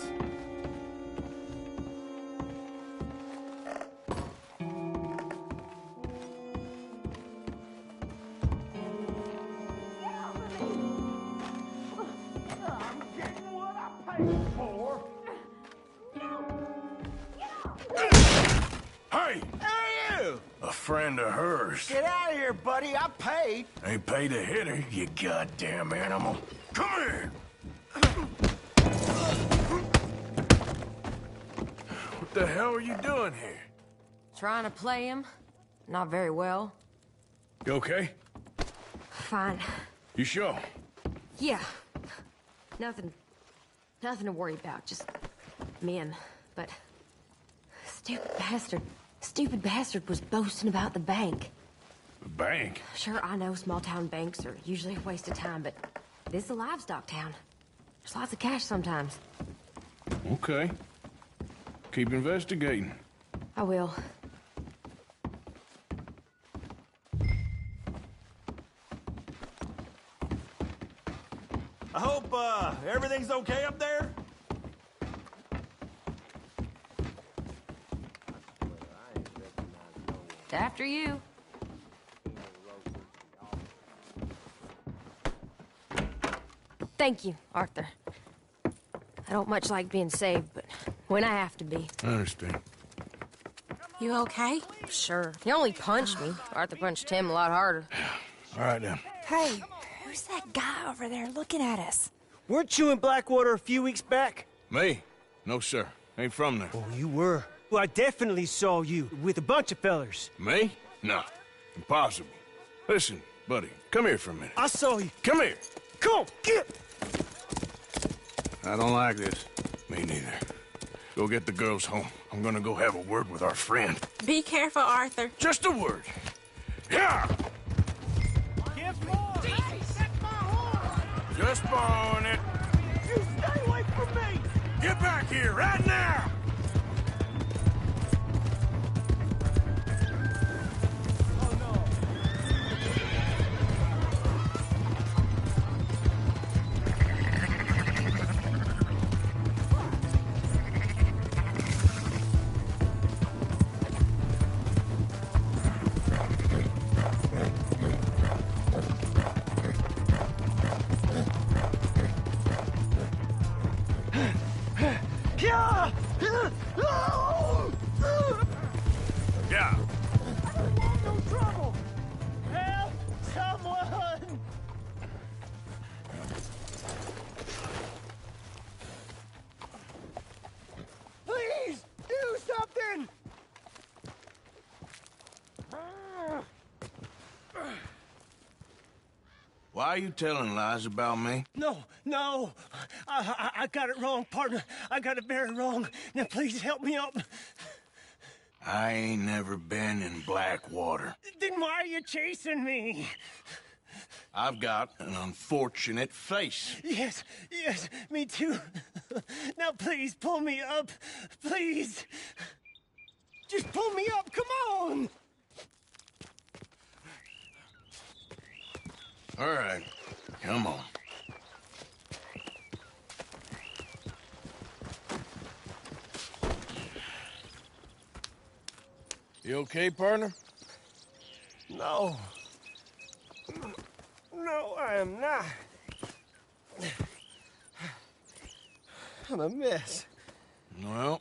Hey! Hey, you! A friend of hers. Get out of here, buddy. I paid. Ain't paid to hit her, you goddamn animal. Come here! What the hell are you doing here? Trying to play him. Not very well. You okay? Fine. You sure? Yeah. Nothing to worry about. Just men. But stupid bastard was boasting about the bank. The bank? Sure, I know small town banks are usually a waste of time, but this is a livestock town. There's lots of cash sometimes. Okay. Keep investigating. I will. I hope, everything's okay up there? After you. Thank you, Arthur. I don't much like being saved, but when I have to be. I understand. You okay? Sure. He only punched me. Arthur punched him a lot harder. All right, then. Hey, who's that guy over there looking at us? Weren't you in Blackwater a few weeks back? Me? No, sir. Ain't from there. Oh, you were. Well, I definitely saw you with a bunch of fellers. Me? No. Impossible. Listen, buddy, come here for a minute. I saw you. Come here. Come on, get! I don't like this. Me neither. Go get the girls home. I'm gonna go have a word with our friend. Be careful, Arthur. Just a word. Yeah! Just borrowing it. You stay away from me! Get back here right now! Why are you telling lies about me? No. I got it wrong, partner. I got it very wrong. Now, please help me up. I ain't never been in Blackwater. Then why are you chasing me? I've got an unfortunate face. Yes, me too. Now, please, pull me up. Please. Just pull me up, come on! All right, come on. You okay, partner? No. No, I am not. I'm a mess. Well,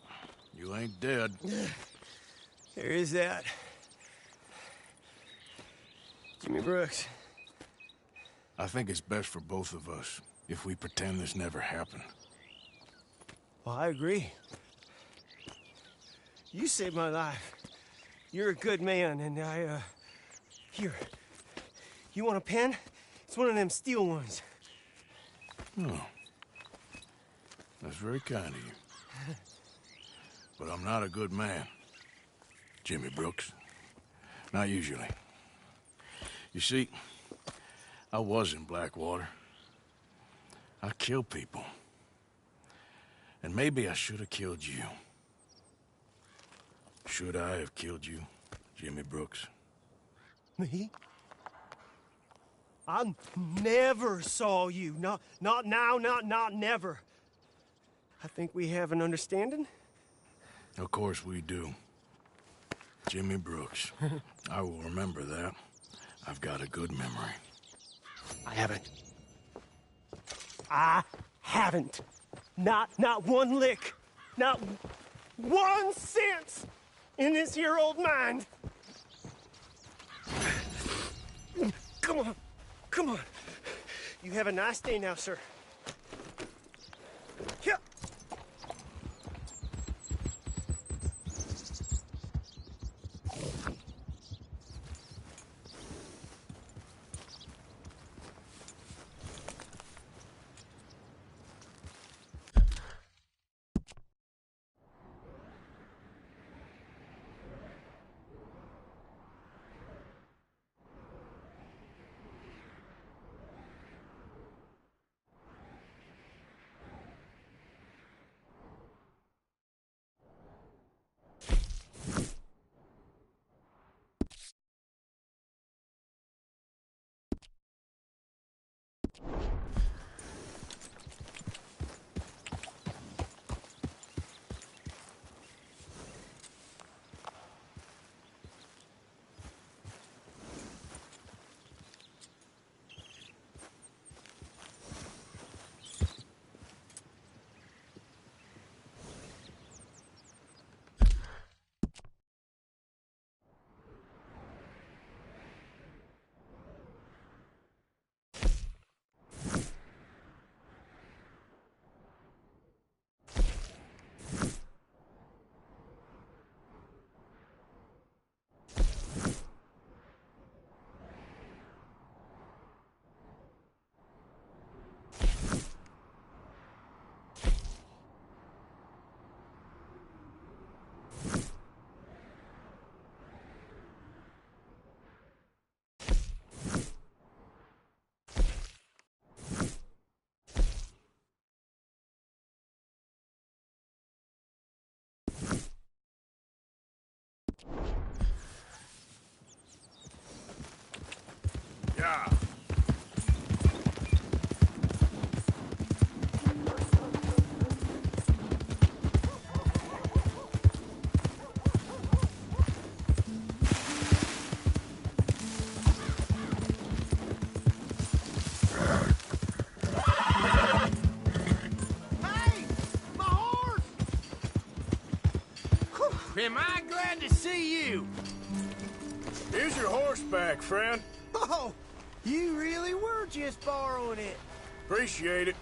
you ain't dead. There is that. Jimmy Brooks. I think it's best for both of us if we pretend this never happened. Well, I agree. You saved my life. You're a good man, and Here. You want a pen? It's one of them steel ones. Oh. That's very kind of you. But I'm not a good man, Jimmy Brooks. Not usually. You see, I was in Blackwater. I killed people. And maybe I should have killed you. Should I have killed you, Jimmy Brooks? Me? I never saw you. Not now, not never. I think we have an understanding. Of course we do. Jimmy Brooks. I will remember that. I've got a good memory. I haven't. Not one lick. Not 1 cent in this here old mind. Come on. You have a nice day now, sir. Yeah. Yeah. Am I glad to see you? Here's your horseback, friend. Oh, you really were just borrowing it. Appreciate it.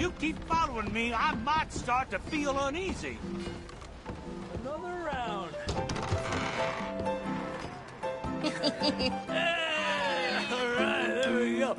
you keep following me, I might start to feel uneasy. Another round. Yeah, all right, there we go.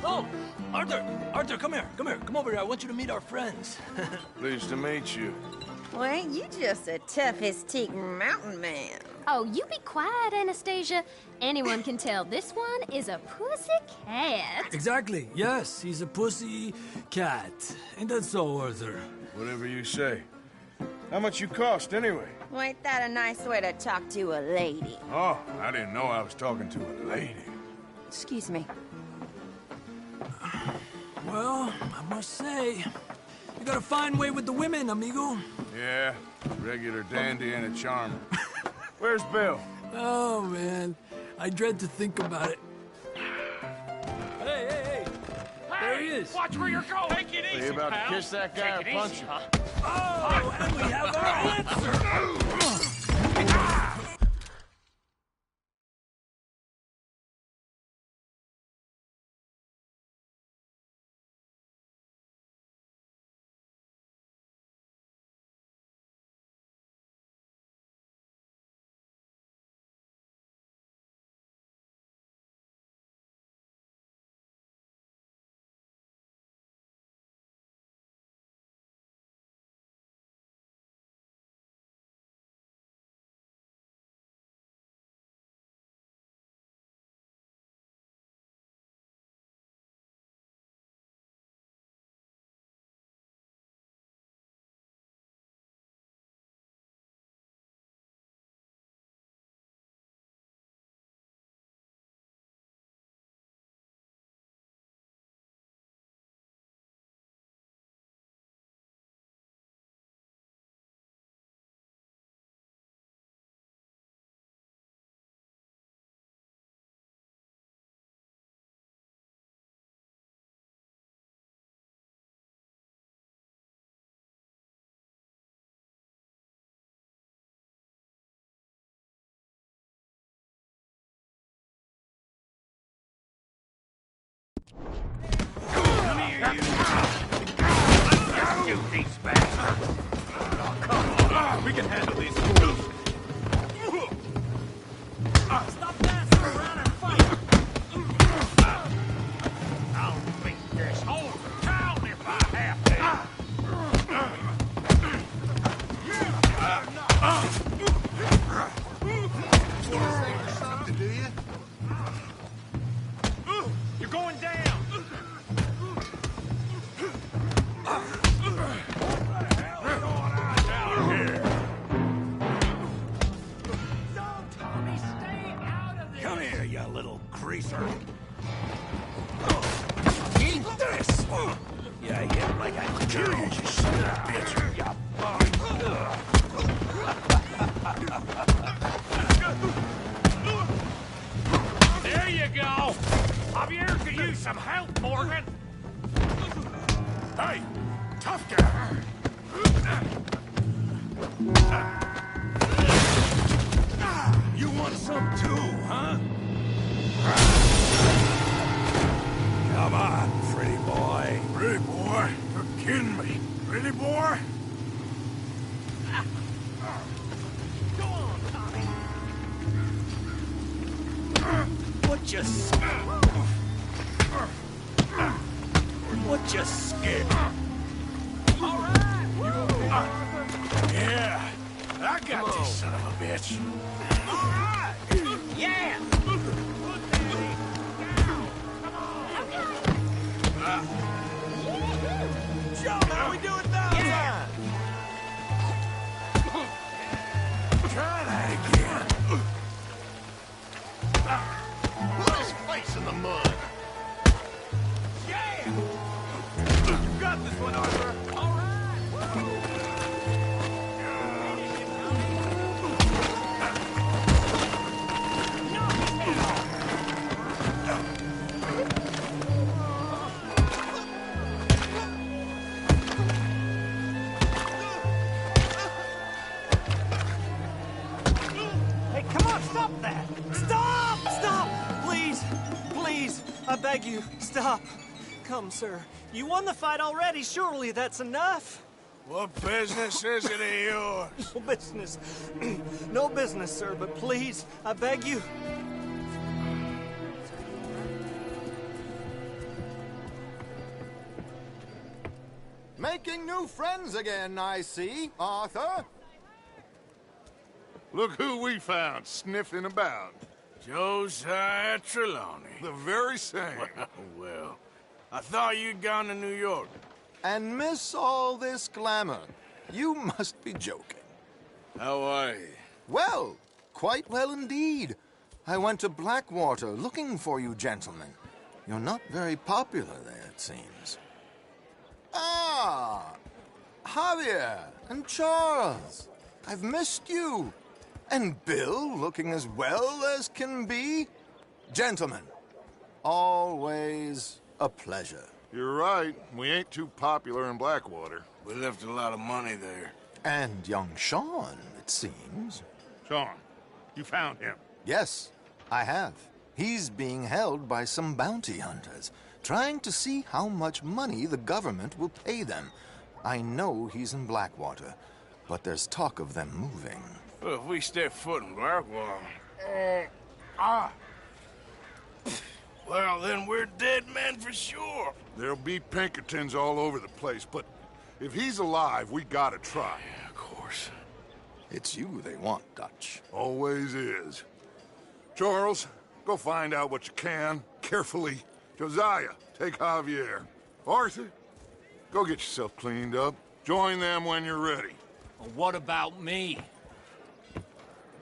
Oh, Arthur, come here. Come over here. I want you to meet our friends. Pleased to meet you. Well, ain't you just a tough, hysteric mountain man? Oh, you be quiet, Anastasia. Anyone can tell this one is a pussy cat. Exactly. Yes, he's a pussy cat. Ain't that so, Arthur? Whatever you say. How much you cost, anyway? Well, ain't that a nice way to talk to a lady? Oh, I didn't know I was talking to a lady. Excuse me. Well, I must say, you got a fine way with the women, amigo. Yeah, regular dandy and a charmer. Where's Bill? Oh, man. I dread to think about it. Hey! There he is. Watch where you're going. Take it easy, Are you about pal. to kiss that guy or punch him? Oh, and we have our answer. Come here, you. Let's shoot these bastards. Oh, come on. We can handle these fools. Stop dancing around and fight. I'll beat this whole town if I have to. Something, do you? You're going down. Come here, you little greaser. Eat this! Yeah, yeah, like I kill you, you son of a bitch. There you go. Javier could use some help, Morgan. Hey, tough guy. You want some too, huh? Come on, pretty boy. Pretty boy? You're kidding me. Pretty boy? Go on, Tommy. What you What you scared? All right. Yeah. I got this son of a bitch. All right. Yeah. Joe, how we doing now? Yeah. Try that again. Put his face in the mud. Yeah. You got this one, Arthur. All right. Knock his beg you, stop. Come, sir. You won the fight already. Surely that's enough. What business is it of yours? No business. No business, sir, but please, I beg you. Making new friends again, I see, Arthur. Look who we found sniffing about. Josiah Trelawney. The very same. Well, I thought you'd gone to New York. And miss all this glamour. You must be joking. How are you? Well, quite well indeed. I went to Blackwater looking for you gentlemen. You're not very popular there, it seems. Ah, Javier and Charles. I've missed you. And Bill looking as well as can be. Gentlemen, always a pleasure. You're right. We ain't too popular in Blackwater. We left a lot of money there. And young Sean, it seems. Sean, you found him? Yes, I have. He's being held by some bounty hunters, trying to see how much money the government will pay them. I know he's in Blackwater, but there's talk of them moving. Well, if we step foot in Blackwater... Well, then we're dead men for sure. There'll be Pinkertons all over the place, but if he's alive, we gotta try. Yeah, of course. It's you they want, Dutch. Always is. Charles, go find out what you can, carefully. Josiah, take Javier. Arthur, go get yourself cleaned up. Join them when you're ready. Well, what about me?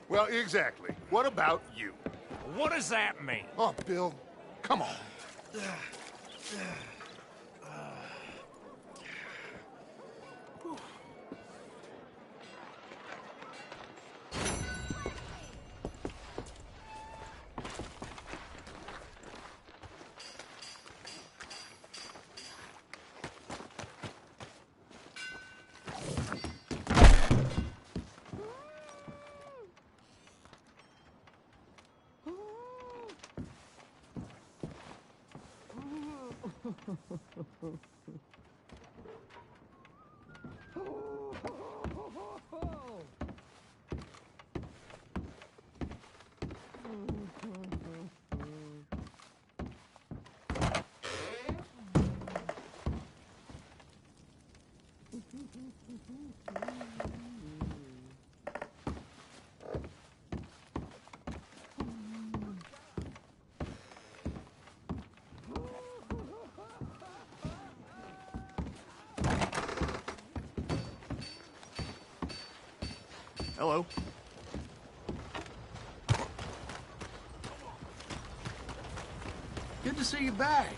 Well, exactly. What about you? What does that mean? Oh, Bill, come on. Hello. Good to see you back.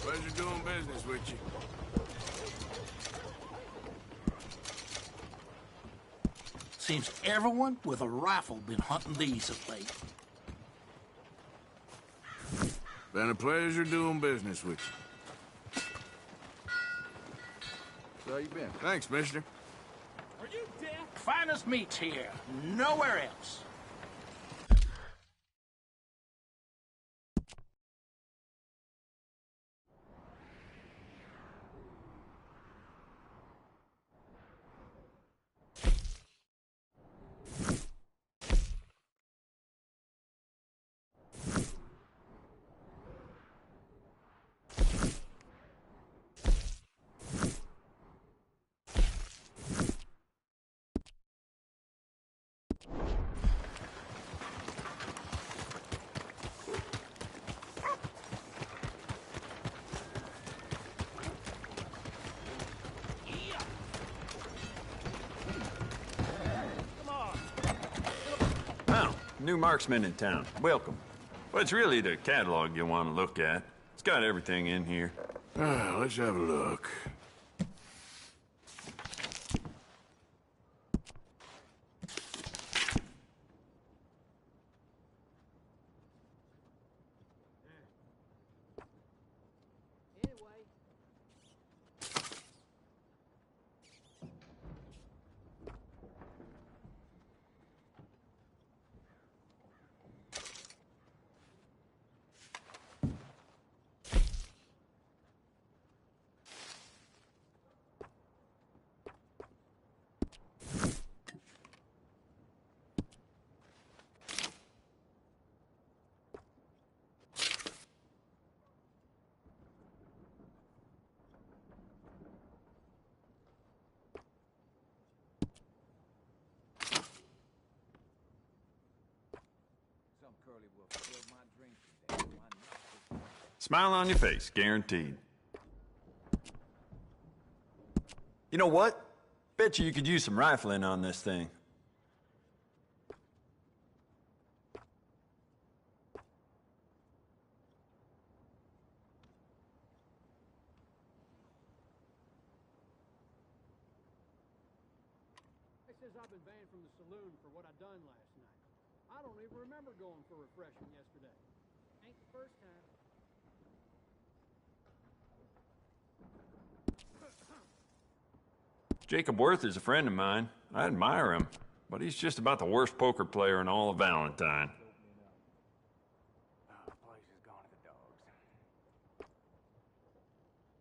Pleasure doing business with you. Seems everyone with a rifle been hunting these of late. Been a pleasure doing business with you. So how you been? Thanks, mister. Are you deaf? Finest meats here. Nowhere else. New marksman in town. Welcome. Well, it's really the catalog you want to look at. It's got everything in here. Let's have a look. surely will fill my drink today. My night is Smile on your face, guaranteed. You know what? Bet you could use some rifling on this thing. He says I've been banned from the saloon for what I done last night. I don't even remember going for refreshment yesterday. Ain't the first time. Jacob Worth is a friend of mine. I admire him, but he's just about the worst poker player in all of Valentine. place is gone to the dogs.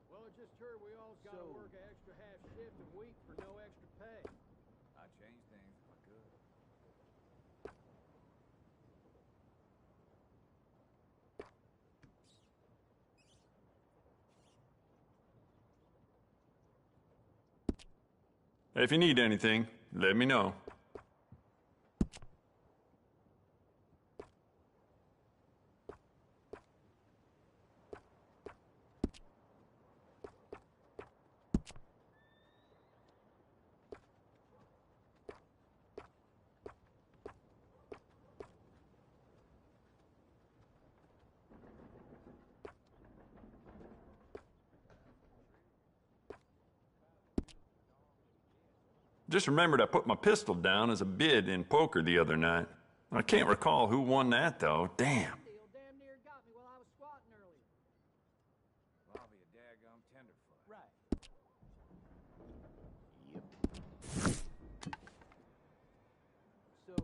Well, I just heard we all gotta work an extra half shift a week for no extra pay. I'd change things if I could. If you need anything, let me know. Just remembered I put my pistol down as a bid in poker the other night. I can't recall who won that, though. Damn. Damn near got me while I was squatting earlier. Well, I'll be a daggum tenderfoot. Right. So,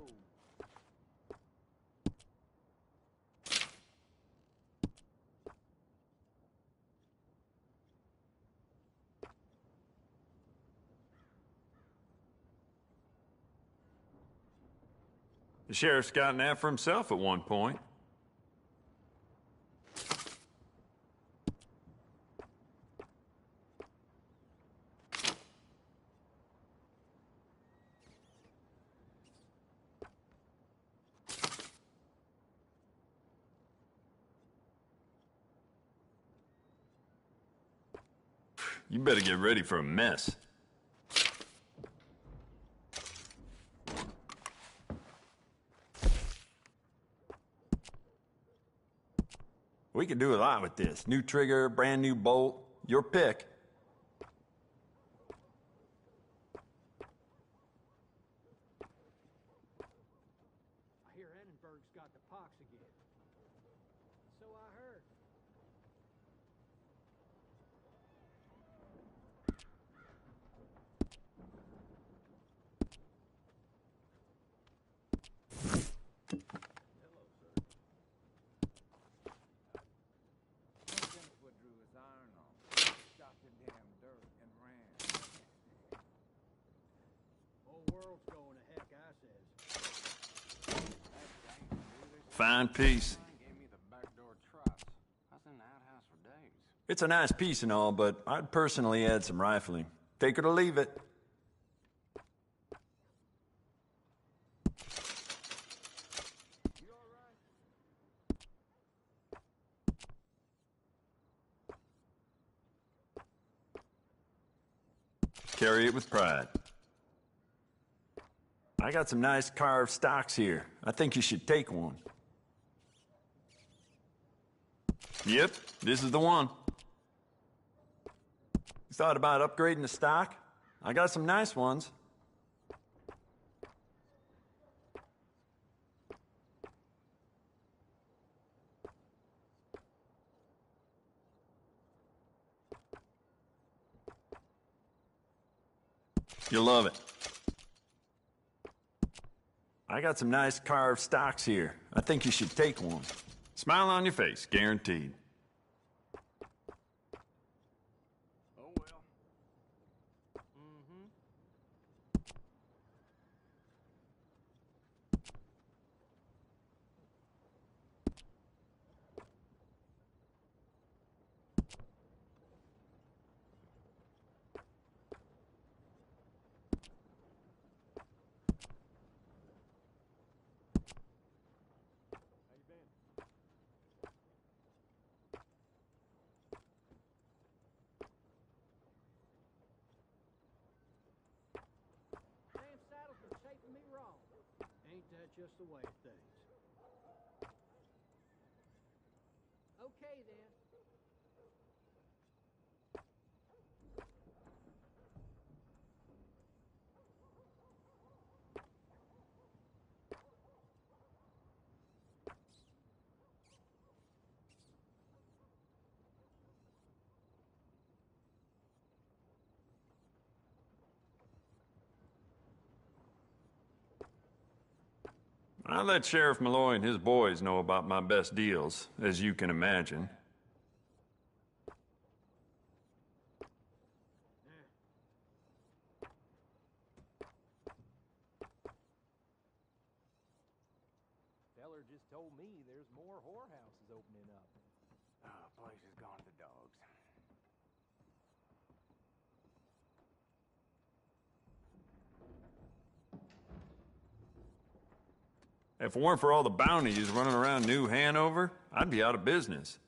The sheriff's gotten after himself at one point. You better get ready for a mess. We could do a lot with this. New trigger, brand new bolt, your pick. I hear Annenberg's got the pox again. So I heard. tenderfoot drew his iron off, shot the damn dirt, and ran. Whole world's going to heck, I says. Fine piece. Gave me the backdoor truss. I was in the outhouse for days. It's a nice piece and all, but I'd personally add some rifling. Take it or leave it. Carry it with pride. I got some nice carved stocks here. I think you should take one. Yep, this is the one. You thought about upgrading the stock? I got some nice ones. You'll love it. I got some nice carved stocks here. I think you should take one. Smile on your face, guaranteed. Oh well. Mm-hmm. just the way of things. Okay, then. I let Sheriff Malloy and his boys know about my best deals, as you can imagine. Feller just told me there's more whorehouses opening up. Oh, place has gone to the dogs. If it weren't for all the bounties running around New Hanover, I'd be out of business.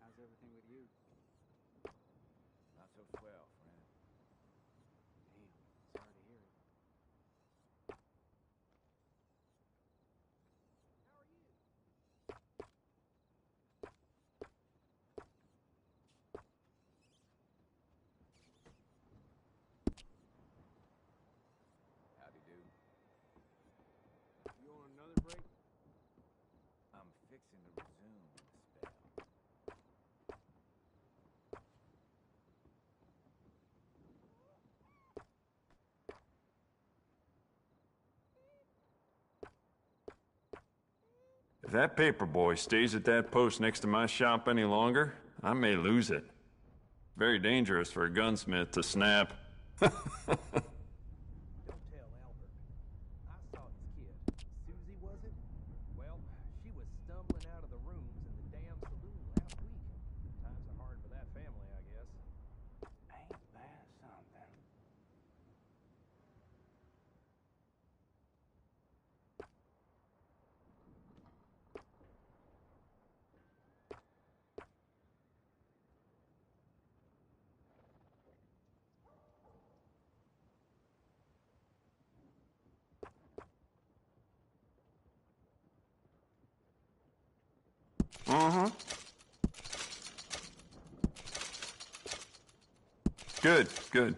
How's everything with you? Not so swell, friend. Damn, sorry to hear it. Howdy do. You on another break? I'm fixing to resume the spell. If that paper boy stays at that post next to my shop any longer, I may lose it. Very dangerous for a gunsmith to snap. Don't tell Albert. I saw this kid. Susie, was it? Well, she was stumbling out of the rooms in the damn saloon last week. Times are hard for that family, I guess. Ain't that something? Uh-huh. Good, good.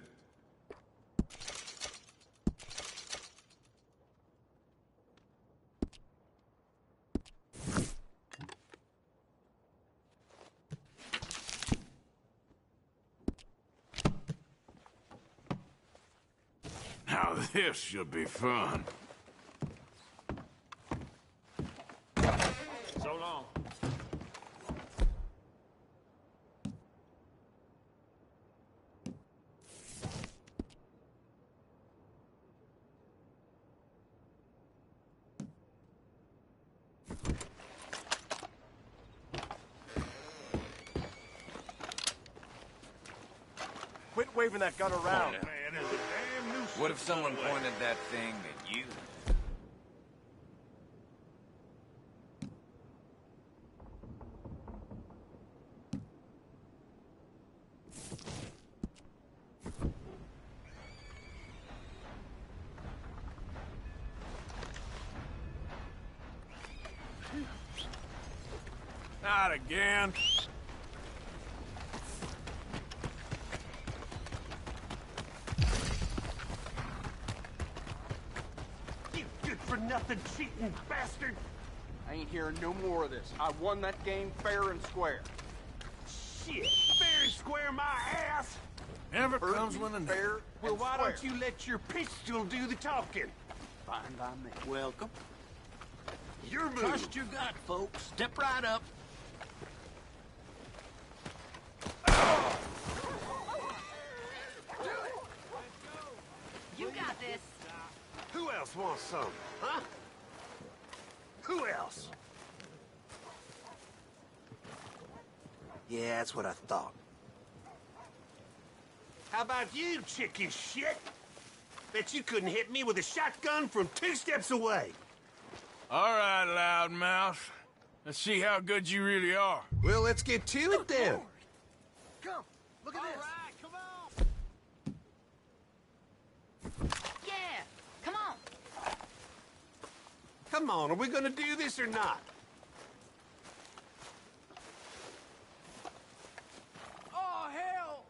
Now this should be fun. So long. Quit waving that gun around. Man, is a damn nuisance. What if someone pointed that thing at you? Not again. You good-for-nothing cheating bastard! I ain't hearing no more of this. I won that game fair and square. Shit! Fair and square my ass! Never comes when a fair. Well, why don't you let your pistol do the talking? Fine by me. Welcome. Your move. Trust your gut, folks. Step right up. You got this. Who else wants some, huh? Who else? Yeah, that's what I thought. How about you, chicken shit? Bet you couldn't hit me with a shotgun from 2 steps away. All right, loudmouth. Let's see how good you really are. Well, let's get to it then. Come, look at this. Yeah, come on. Come on, are we gonna do this or not? Oh, hell!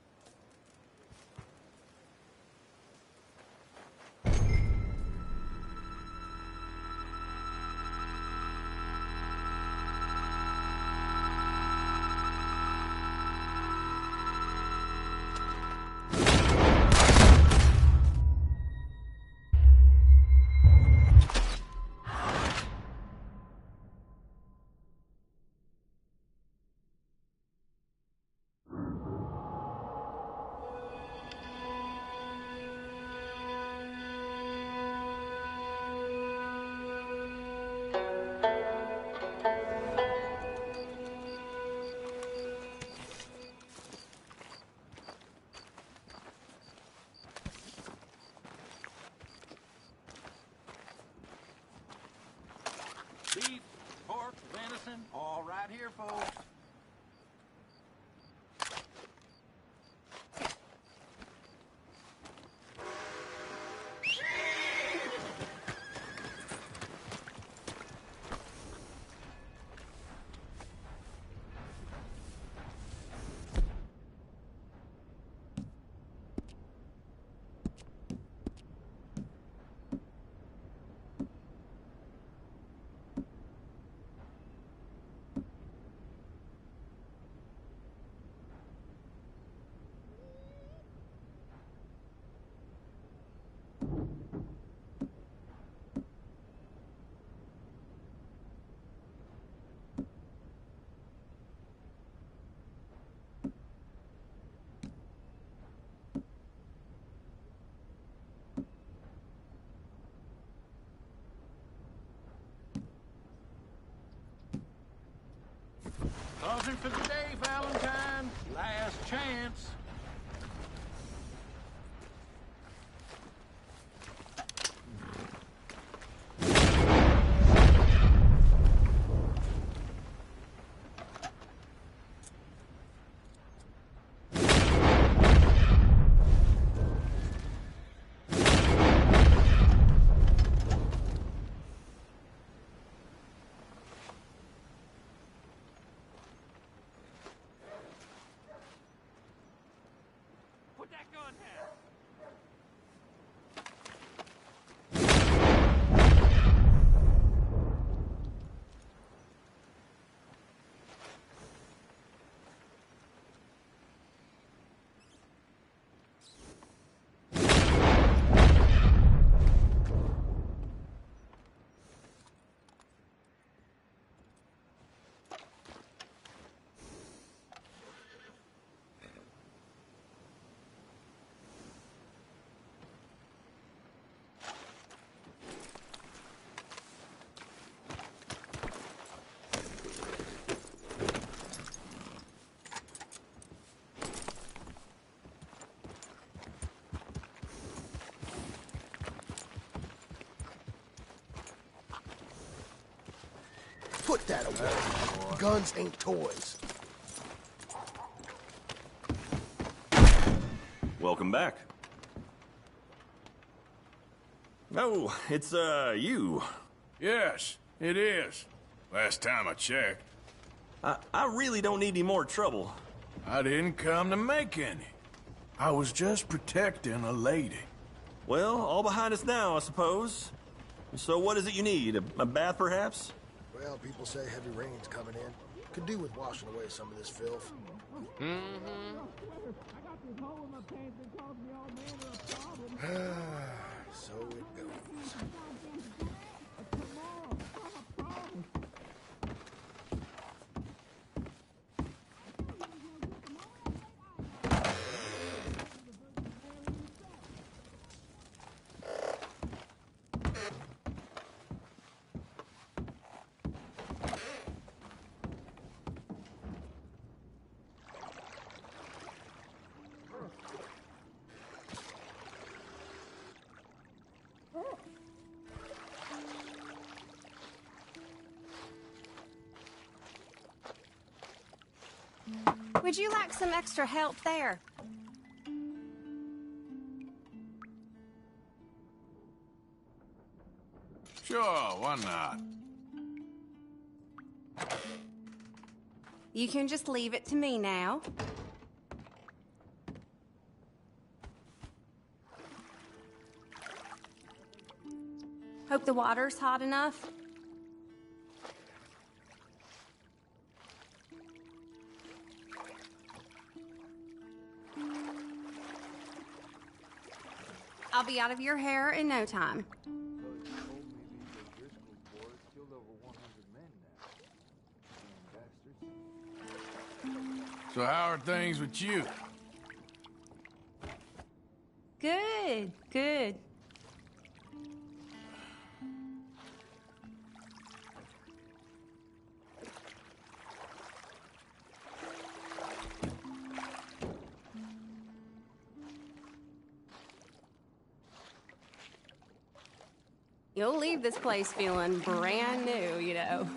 Beef, pork, venison, all right here, folks. Buzzing for the day, Valentine. Last chance. Put that gun down. Put that away. Guns ain't toys. Welcome back. Oh, it's, you. Yes, it is. Last time I checked. I really don't need any more trouble. I didn't come to make any. I was just protecting a lady. Well, all behind us now, I suppose. So what is it you need? A bath, perhaps? Well, people say heavy rain's coming in. Could do with washing away some of this filth. So it goes. Would you like some extra help there? Sure, why not? You can just leave it to me now. Hope the water's hot enough. I'll be out of your hair in no time. So how are things with you? Good, good. You'll leave this place feeling brand new, you know.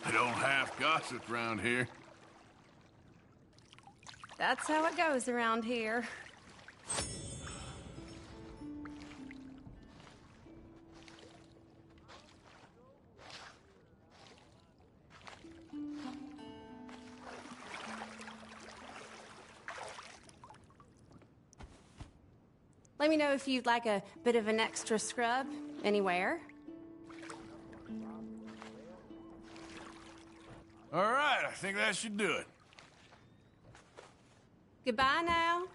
I don't half gossip around here. That's how it goes around here. Let me know if you'd like a bit of an extra scrub anywhere. All right, I think that should do it. Goodbye now.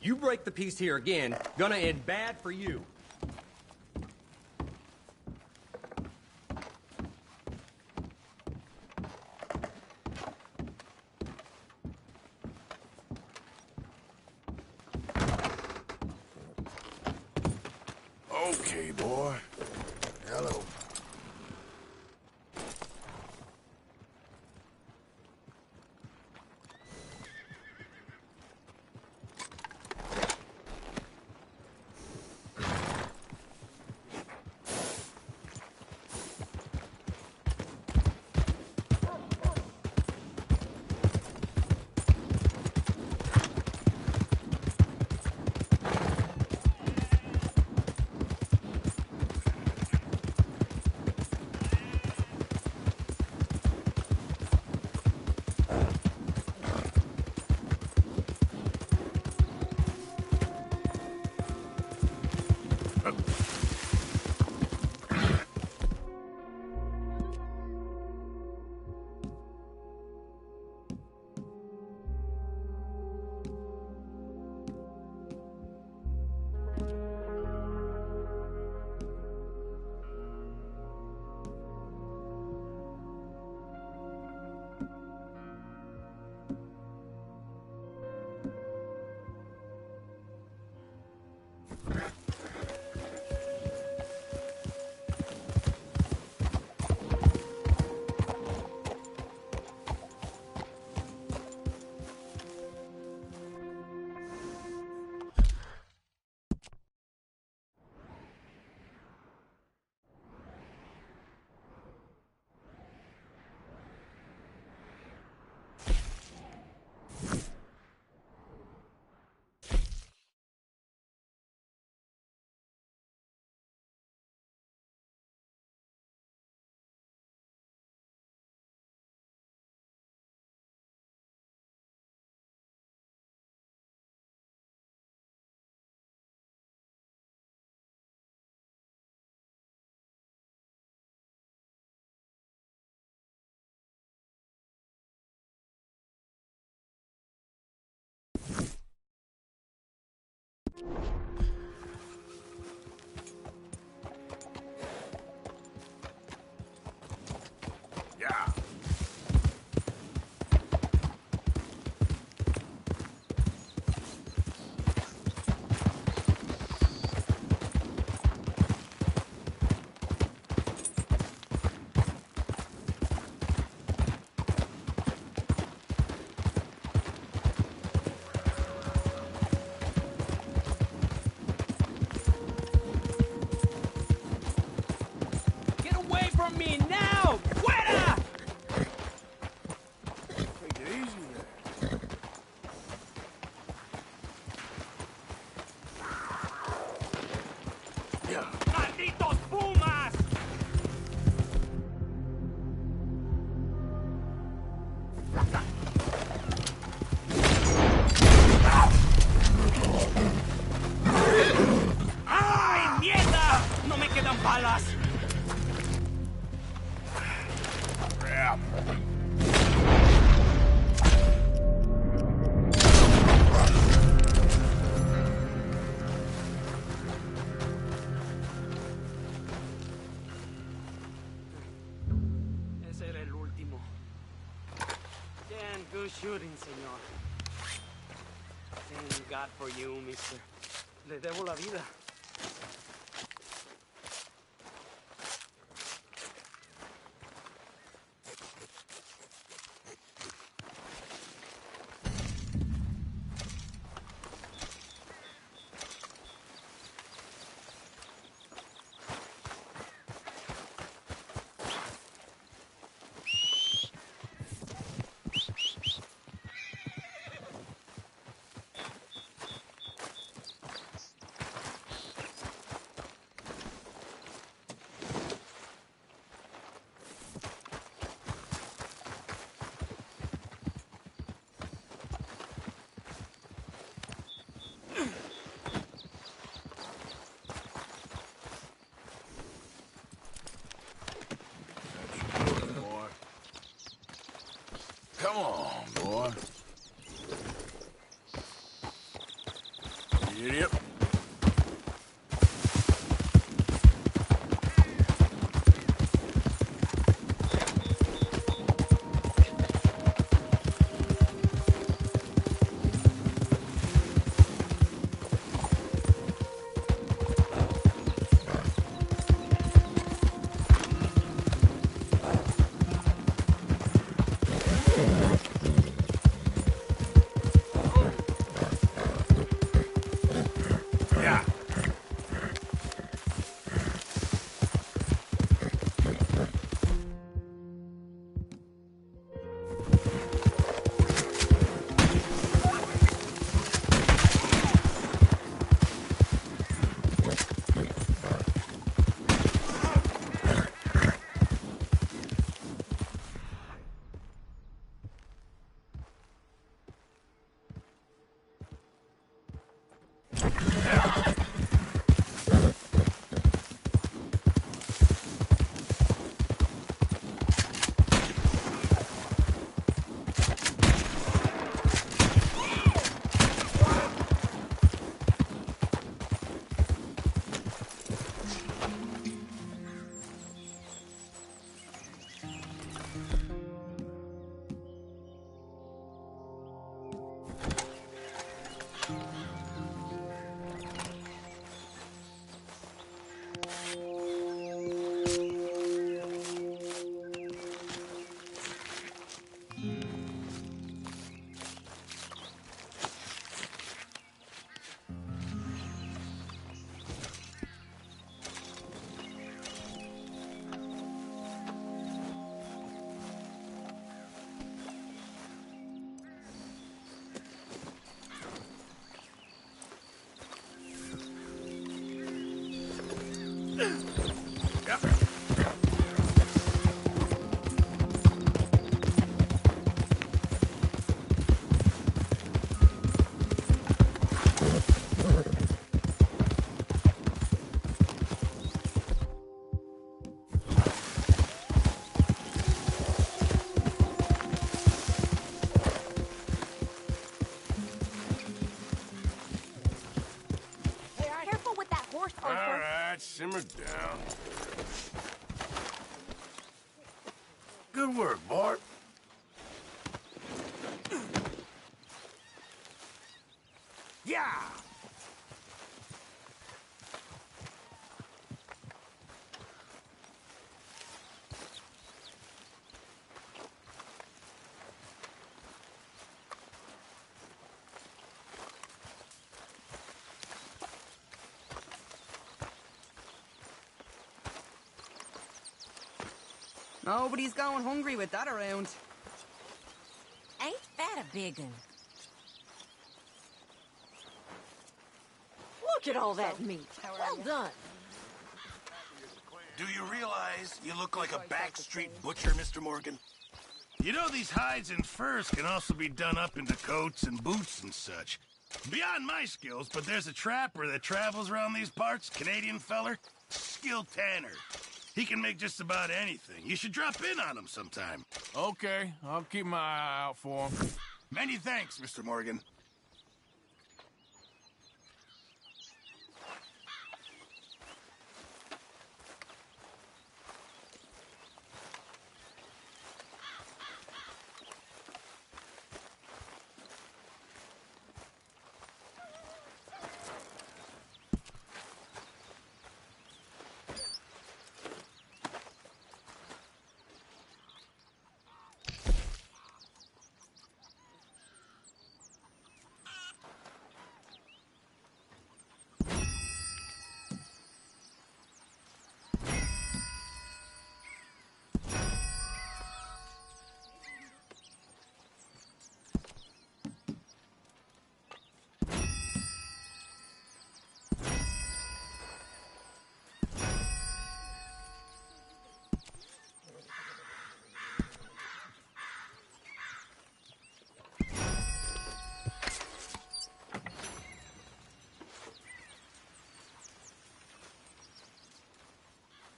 You break the peace here again, gonna end bad for you. Okay, boy. Hello. Yeah. Get away from me now! Fuera! Take it easy there. Yeah. ¡Malditos pumas! ¡Ay, mierda! ¡No me quedan balas! Crap. Ese era el último. Damn good shooting, señor. Thank God for you, mister. Le debo la vida. Come on, boy. Giddy up. All right, simmer down. Good work, Bart. Yeah! Nobody's going hungry with that around. Ain't that a big one? Look at all that meat. Well done. Do you realize you look like a backstreet butcher, Mr. Morgan? You know these hides and furs can also be done up into coats and boots and such. Beyond my skills, but there's a trapper that travels around these parts, Canadian feller, skilled tanner. He can make just about anything. You should drop in on him sometime. Okay, I'll keep my eye out for him. Many thanks, Mr. Morgan.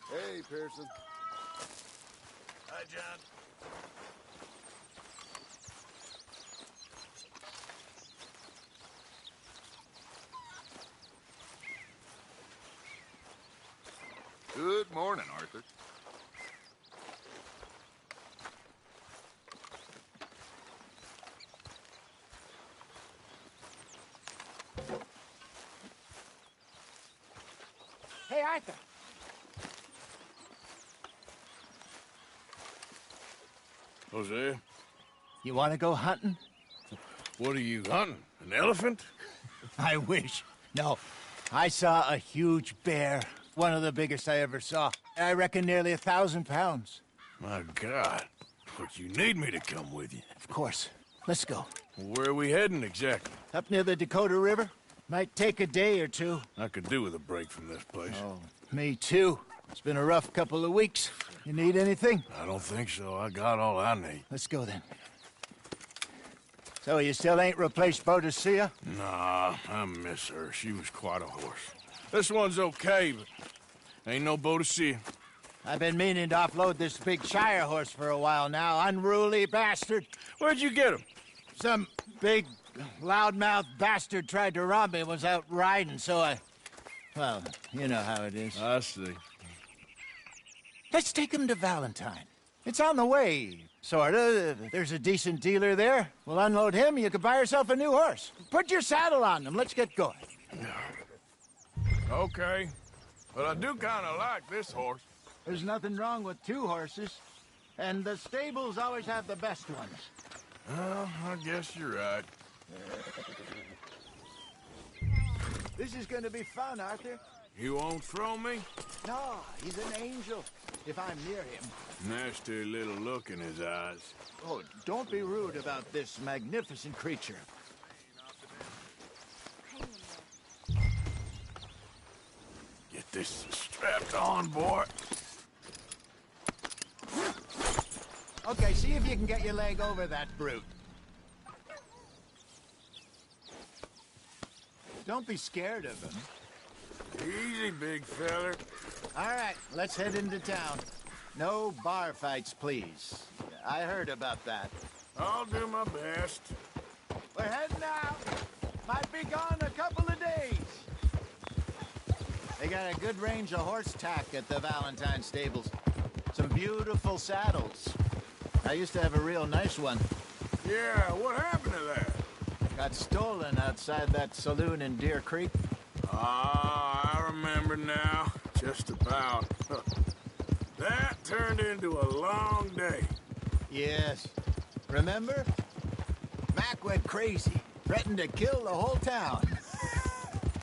Hey, Pearson. Hi, John. Good morning, Arthur. Hey, Arthur. Hosea, You want to go hunting? what are you hunting? An elephant? I wish. No, I saw a huge bear. One of the biggest I ever saw. I reckon nearly 1,000 pounds. My God. But you need me to come with you. Of course. Let's go. Where are we heading exactly? Up near the Dakota River. Might take a day or two. I could do with a break from this place. Oh, me too. It's been a rough couple of weeks. You need anything? I don't think so. I got all I need. Let's go then. So you still ain't replaced Boadicea? Nah, I miss her. She was quite a horse. This one's okay, but ain't no Boadicea. I've been meaning to offload this big Shire horse for a while now. Unruly bastard. Where'd you get him? Some big, loudmouth bastard tried to rob me and was out riding, so I... Well, you know how it is. I see. Let's take him to Valentine. It's on the way, sorta. There's a decent dealer there. We'll unload him, you can buy yourself a new horse. Put your saddle on him, let's get going. Okay. But I do kind of like this horse. There's nothing wrong with two horses. And the stables always have the best ones. Well, I guess you're right. This is gonna be fun, Arthur. You won't throw me? No, he's an angel, if I'm near him. Nasty little look in his eyes. Oh, don't be rude about this magnificent creature. Get this strapped on, boy. Okay, see if you can get your leg over that brute. Don't be scared of him. Easy, big feller. All right, let's head into town. No bar fights, please. I heard about that. I'll do my best. We're heading out. Might be gone a couple of days. They got a good range of horse tack at the Valentine stables. Some beautiful saddles. I used to have a real nice one. Yeah, what happened to that? Got stolen outside that saloon in Deer Creek. Ah, I remember now. Just about. That turned into a long day. Yes. Remember? Mac went crazy, threatened to kill the whole town.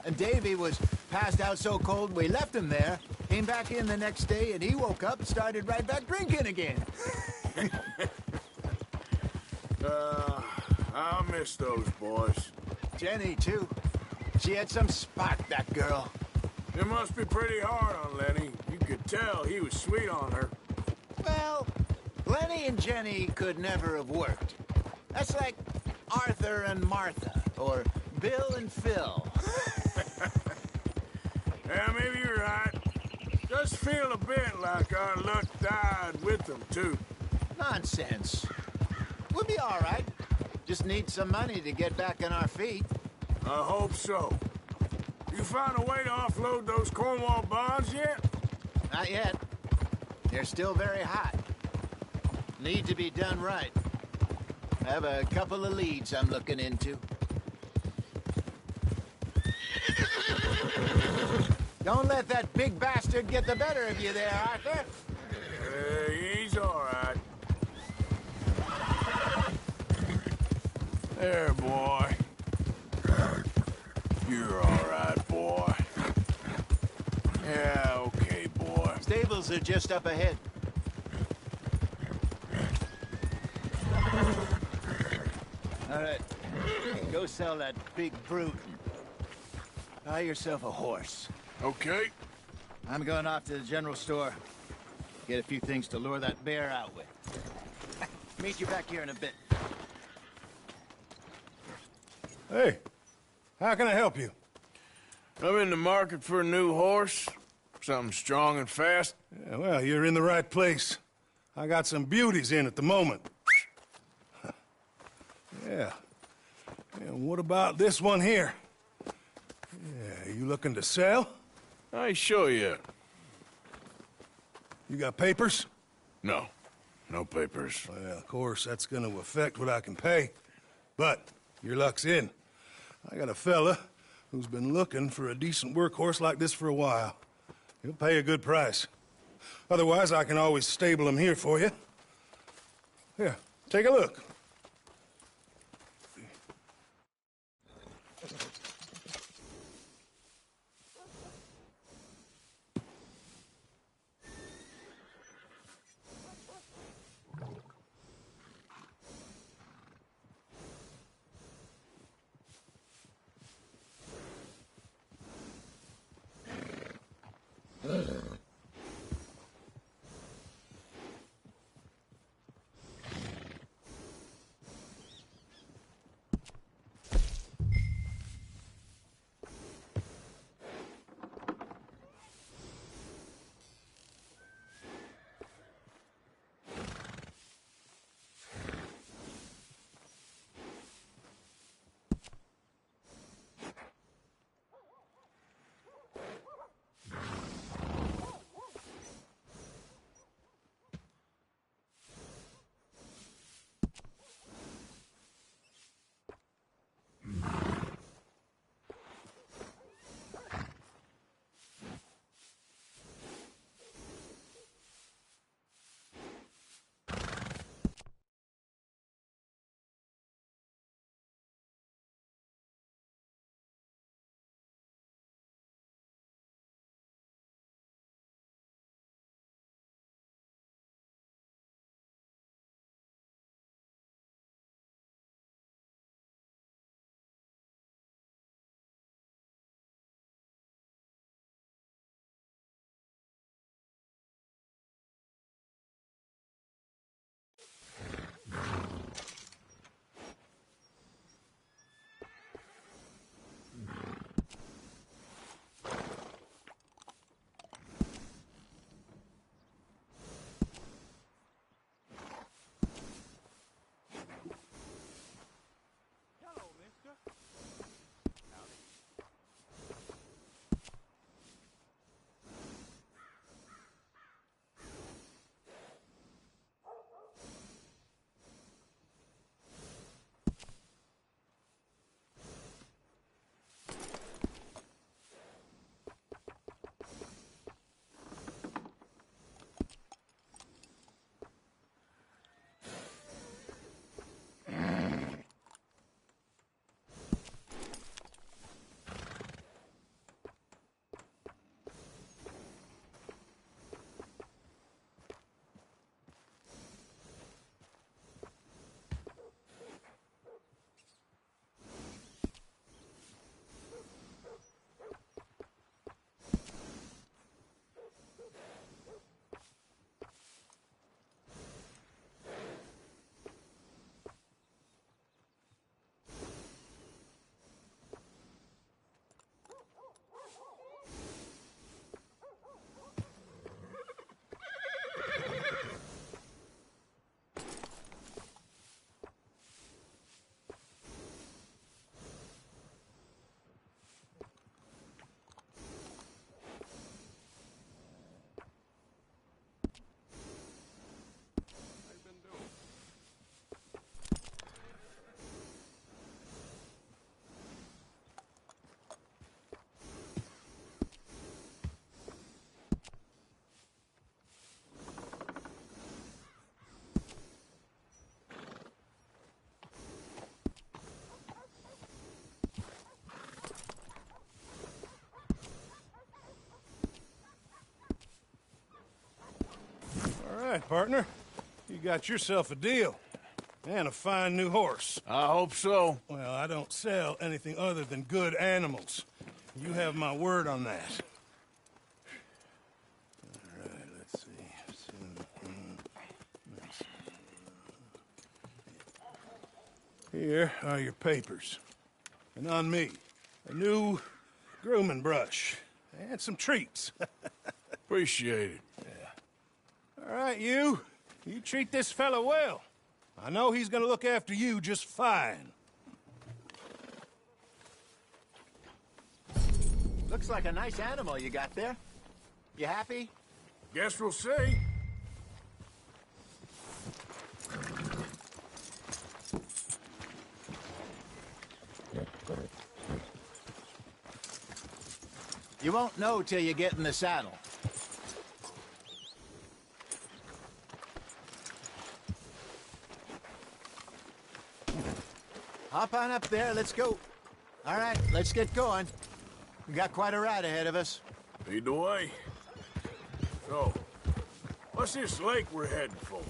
And Davy was passed out so cold we left him there, came back in the next day, and he woke up and started right back drinking again. I'll miss those boys. Jenny, too. She had some spark, that girl. It must be pretty hard on Lenny. You could tell he was sweet on her. Well, Lenny and Jenny could never have worked. That's like Arthur and Martha, or Bill and Phil. Yeah, maybe you're right. Just feel a bit like our luck died with them, too. Nonsense. We'll be all right. Just need some money to get back on our feet. I hope so. You found a way to offload those Cornwall bonds yet? Not yet. They're still very hot. Need to be done right. I have a couple of leads I'm looking into. Don't let that big bastard get the better of you there, Arthur. He's all right. There, boy. You're all right, boy. Yeah, okay, boy. Stables are just up ahead. All right. Go sell that big brute. Buy yourself a horse. Okay. I'm going off to the general store. Get a few things to lure that bear out with. Meet you back here in a bit. Hey, how can I help you? I'm in the market for a new horse. Something strong and fast. Yeah, well, you're in the right place. I got some beauties in at the moment. Yeah. And what about this one here? Yeah, you looking to sell? I show you. You got papers? No. No papers. Well, of course, that's gonna affect what I can pay. But your luck's in. I got a fella who's been looking for a decent workhorse like this for a while. He'll pay a good price. Otherwise, I can always stable him here for you. Here, take a look. All right, partner. You got yourself a deal. And a fine new horse. I hope so. Well, I don't sell anything other than good animals. You have my word on that. All right, let's see. Here are your papers. And on me, a new grooming brush. And some treats. Appreciate it. Yeah. All right, you. You treat this fella well. I know he's gonna look after you just fine. Looks like a nice animal you got there. You happy? Guess we'll see. You won't know till you get in the saddle. Hop on up there, let's go. All right, let's get going. We got quite a ride ahead of us. Lead the way. So, what's this lake we're heading for?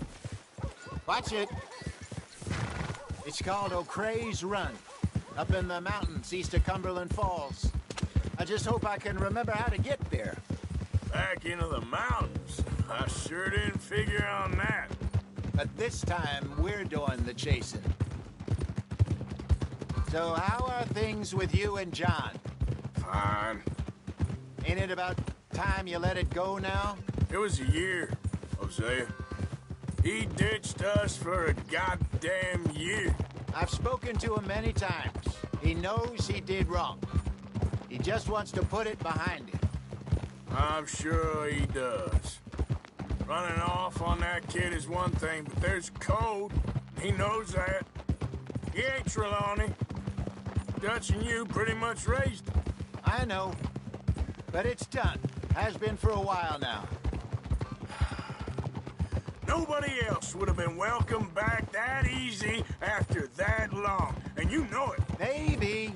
Watch it. It's called O'Creagh's Run, up in the mountains east of Cumberland Falls. I just hope I can remember how to get there. Back into the mountains? I sure didn't figure on that. But this time, we're doing the chasing. So how are things with you and John? Fine. Ain't it about time you let it go now? It was a year, Hosea. He ditched us for a goddamn year. I've spoken to him many times. He knows he did wrong. He just wants to put it behind him. I'm sure he does. Running off on that kid is one thing, but there's code. He knows that. He ain't Trelawney. Dutch and you pretty much raised him. I know. But it's done. Has been for a while now. Nobody else would have been welcomed back that easy after that long. And you know it. Maybe.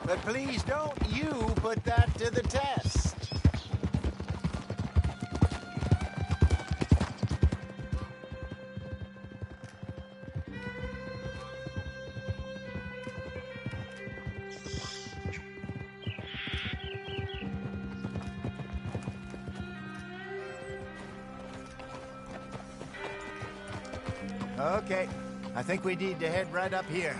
But please don't you put that to the test. Okay, I think we need to head right up here.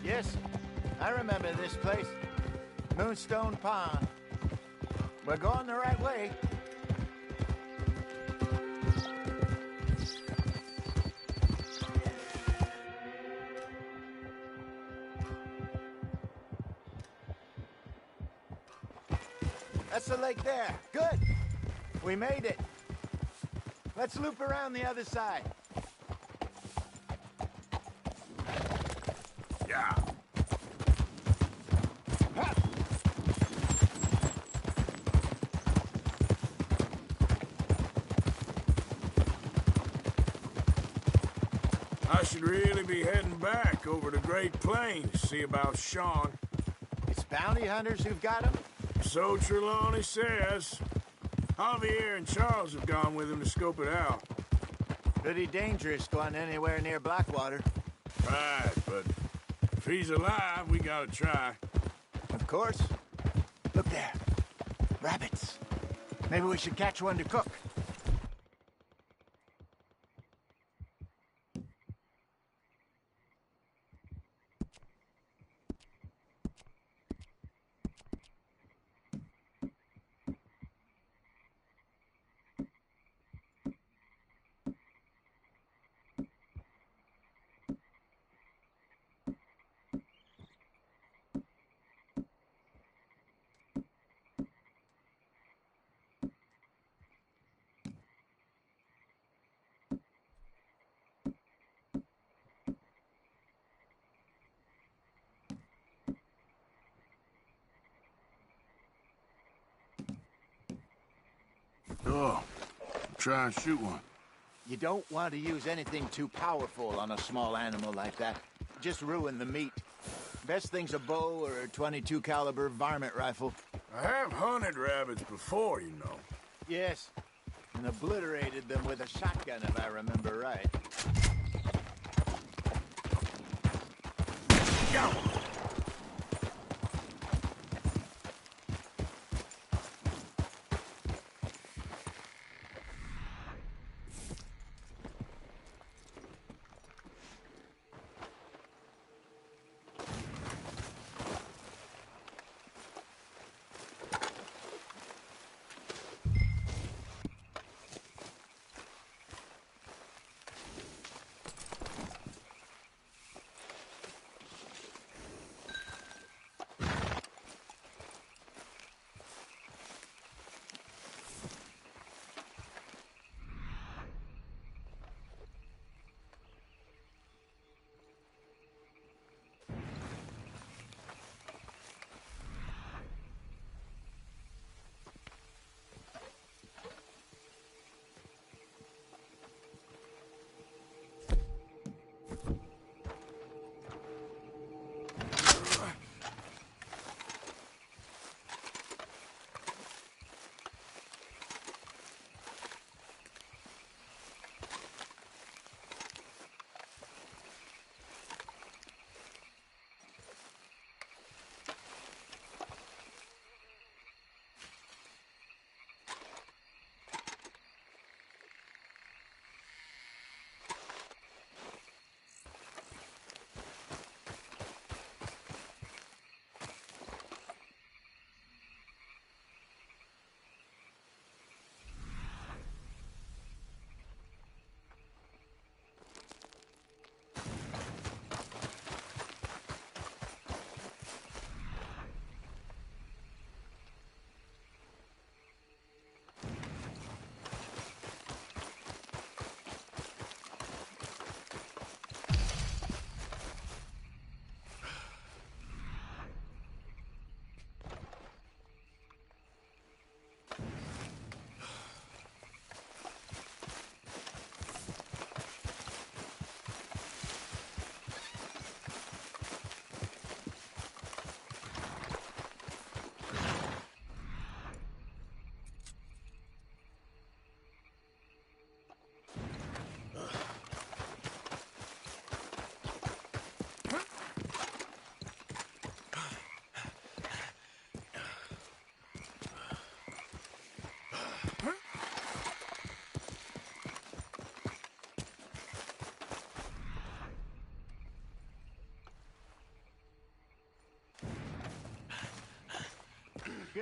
Yes, I remember this place. Moonstone Pond. We're going the right way. That's the lake there. Good. We made it. Let's loop around the other side. Yeah. I should really be heading back over the Great Plains to see about Sean. It's bounty hunters who've got him? So Trelawney says. Javier and Charles have gone with him to scope it out. Pretty dangerous going anywhere near Blackwater. Right, but if he's alive, we gotta try. Of course. Look there. Rabbits. Maybe we should catch one to cook. Oh, try and shoot one. You don't want to use anything too powerful on a small animal like that. Just ruin the meat. Best thing's a bow or a .22 caliber varmint rifle. I have hunted rabbits before, you know. Yes, and obliterated them with a shotgun, if I remember right. Go!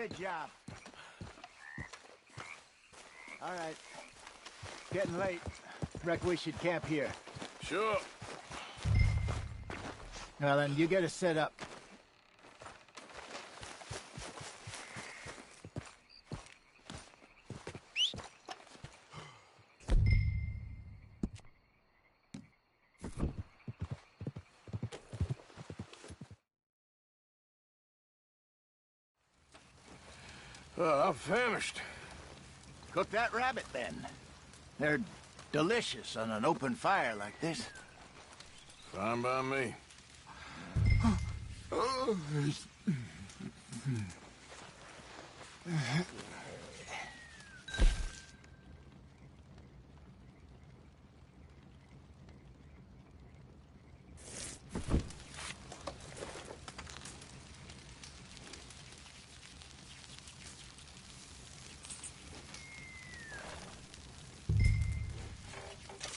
Good job. All right. Getting late. Reckon we should camp here. Sure. Well, then, you get us set up. Well, I'm famished. Cook that rabbit, then. They're delicious on an open fire like this. Fine by me.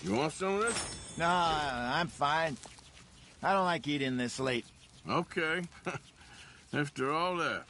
You want some of this? No, I'm fine. I don't like eating this late. Okay. After all that.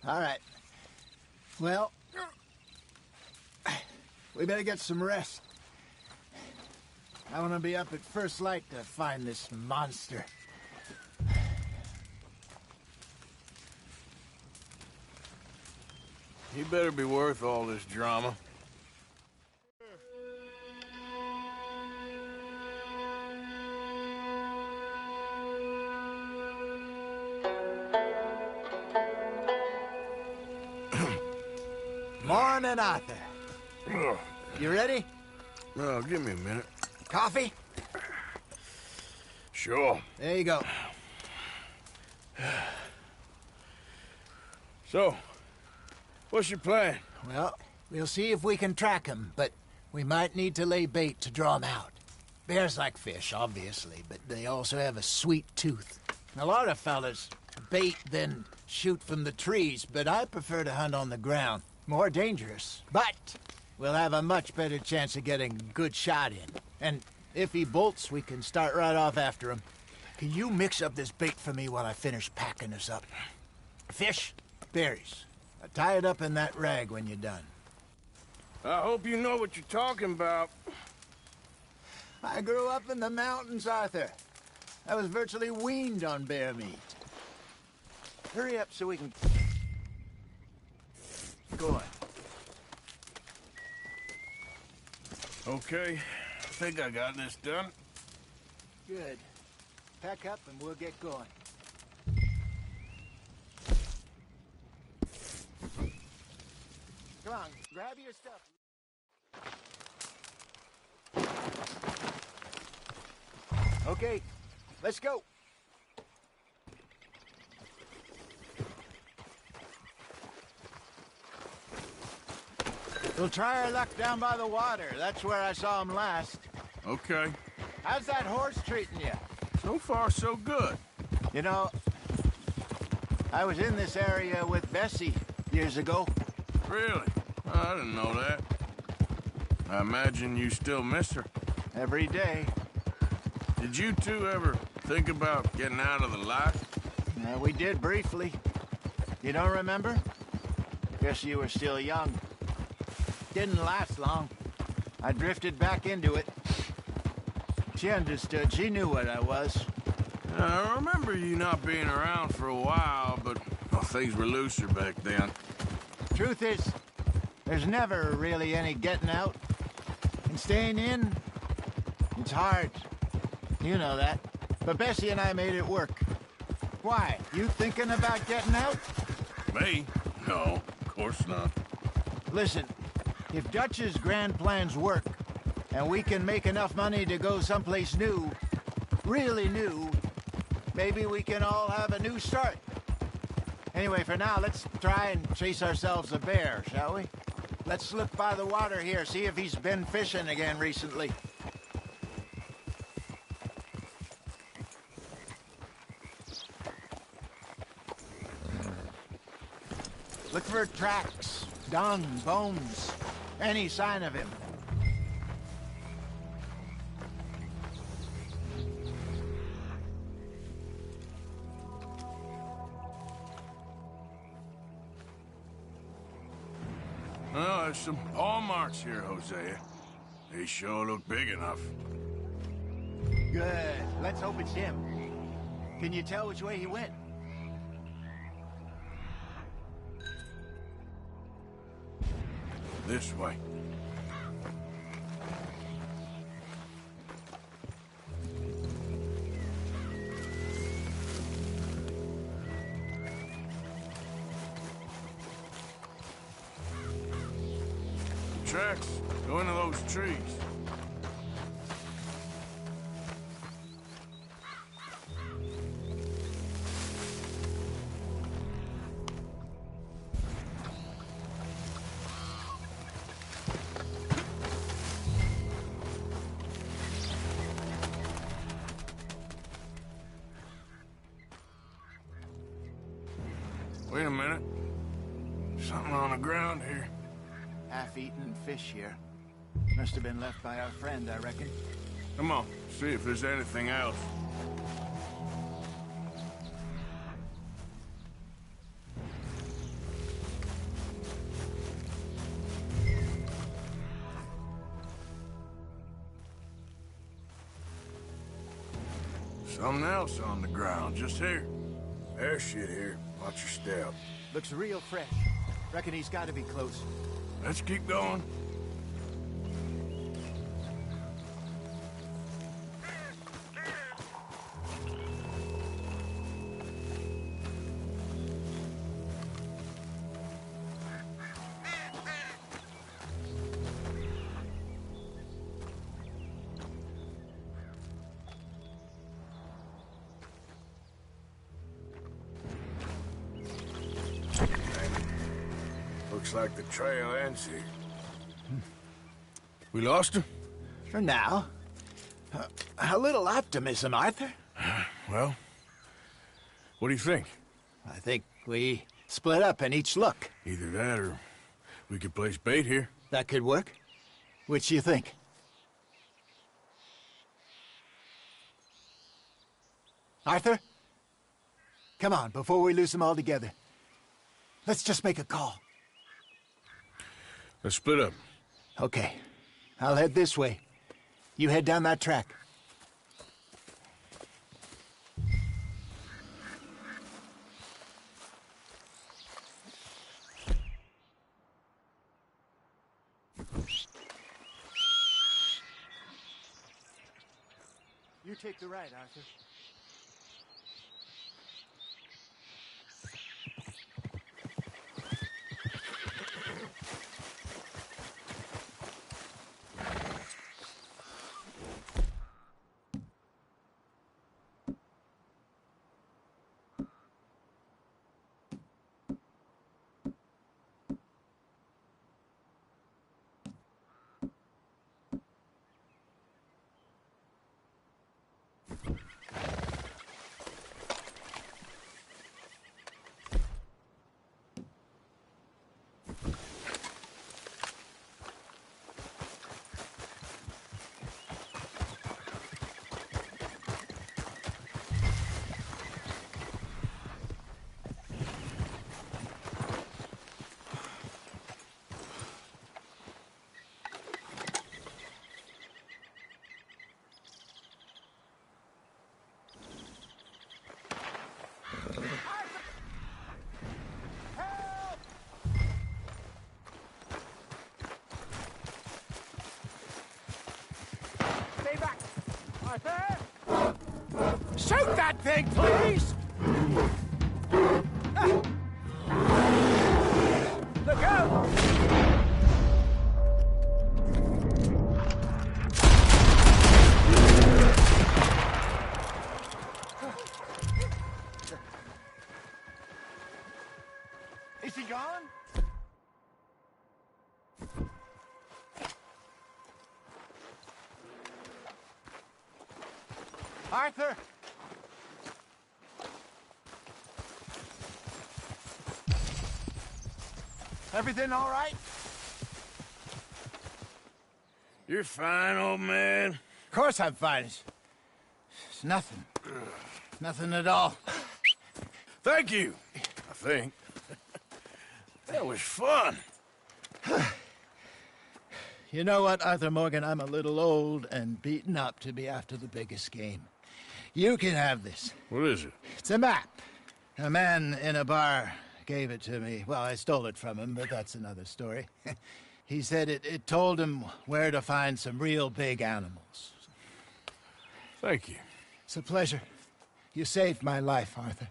All right. Well, we better get some rest. I want to be up at first light to find this monster. He better be worth all this drama. Morning, Arthur. You ready? Well, give me a minute. Coffee? Sure. There you go. So, what's your plan? Well, we'll see if we can track him, but we might need to lay bait to draw him out. Bears like fish, obviously, but they also have a sweet tooth. A lot of fellas bait, then shoot from the trees, but I prefer to hunt on the ground. More dangerous, but we'll have a much better chance of getting a good shot in. And if he bolts, we can start right off after him. Can you mix up this bait for me while I finish packing this up? Fish, berries. Tie it up in that rag when you're done. I hope you know what you're talking about. I grew up in the mountains, Arthur. I was virtually weaned on bear meat. Hurry up so we can... Go on. Okay, I think I got this done. Good. Pack up and we'll get going. Come on, grab your stuff. Okay, let's go. We'll try our luck down by the water. That's where I saw him last. Okay. How's that horse treating you? So far, so good. You know, I was in this area with Bessie years ago. Really? Oh, I didn't know that. I imagine you still miss her. Every day. Did you two ever think about getting out of the lot? We did briefly. You don't remember? Guess you were still young. Didn't last long. I drifted back into it. She understood. She knew what I was. I remember you not being around for a while, but well, things were looser back then. Truth is, there's never really any getting out. And staying in, it's hard. You know that. But Bessie and I made it work. Why? You thinking about getting out? Me? No, of course not. Listen, if Dutch's grand plans work, and we can make enough money to go someplace new, really new, maybe we can all have a new start. Anyway, for now, let's try and chase ourselves a bear, shall we? Let's look by the water here, see if he's been fishing again recently. Look for tracks, dung, bones, any sign of him. Well, there's some paw marks here, Hosea. They sure look big enough. Good. Let's hope it's him. Can you tell which way he went? This way. Tracks go into those trees. Wait a minute. Something on the ground here. Half-eaten fish here. Must have been left by our friend, I reckon. Come on, see if there's anything else. Something else on the ground, just here. There's shit here. Watch your step. Looks real fresh. Reckon he's got to be close. Let's keep going. Looks like the trail ends here. We lost him? For now. A little optimism, Arthur. Well, what do you think? I think we split up and each look. Either that or we could place bait here. That could work. Which do you think? Arthur? Come on, before we lose them all together. Let's just make a call. Let's split up. Okay. I'll head this way. You head down that track. You take the right, Arthur. Shoot that thing, please! Look out! Is he gone? Arthur! Everything all right? You're fine, old man. Of course I'm fine. It's nothing. Nothing at all. Thank you, I think. That was fun. You know what, Arthur Morgan? I'm a little old and beaten up to be after the biggest game. You can have this. What is it? It's a map. A man in a bar gave it to me. Well, I stole it from him, but that's another story. He said it told him where to find some real big animals. Thank you. It's a pleasure. You saved my life, Arthur.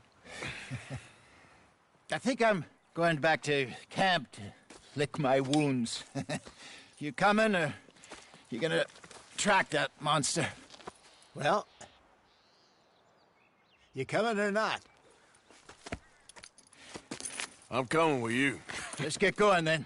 I think I'm going back to camp to lick my wounds. You coming, or you gonna track that monster? Well, you coming or not? I'm coming with you. Let's get going, then.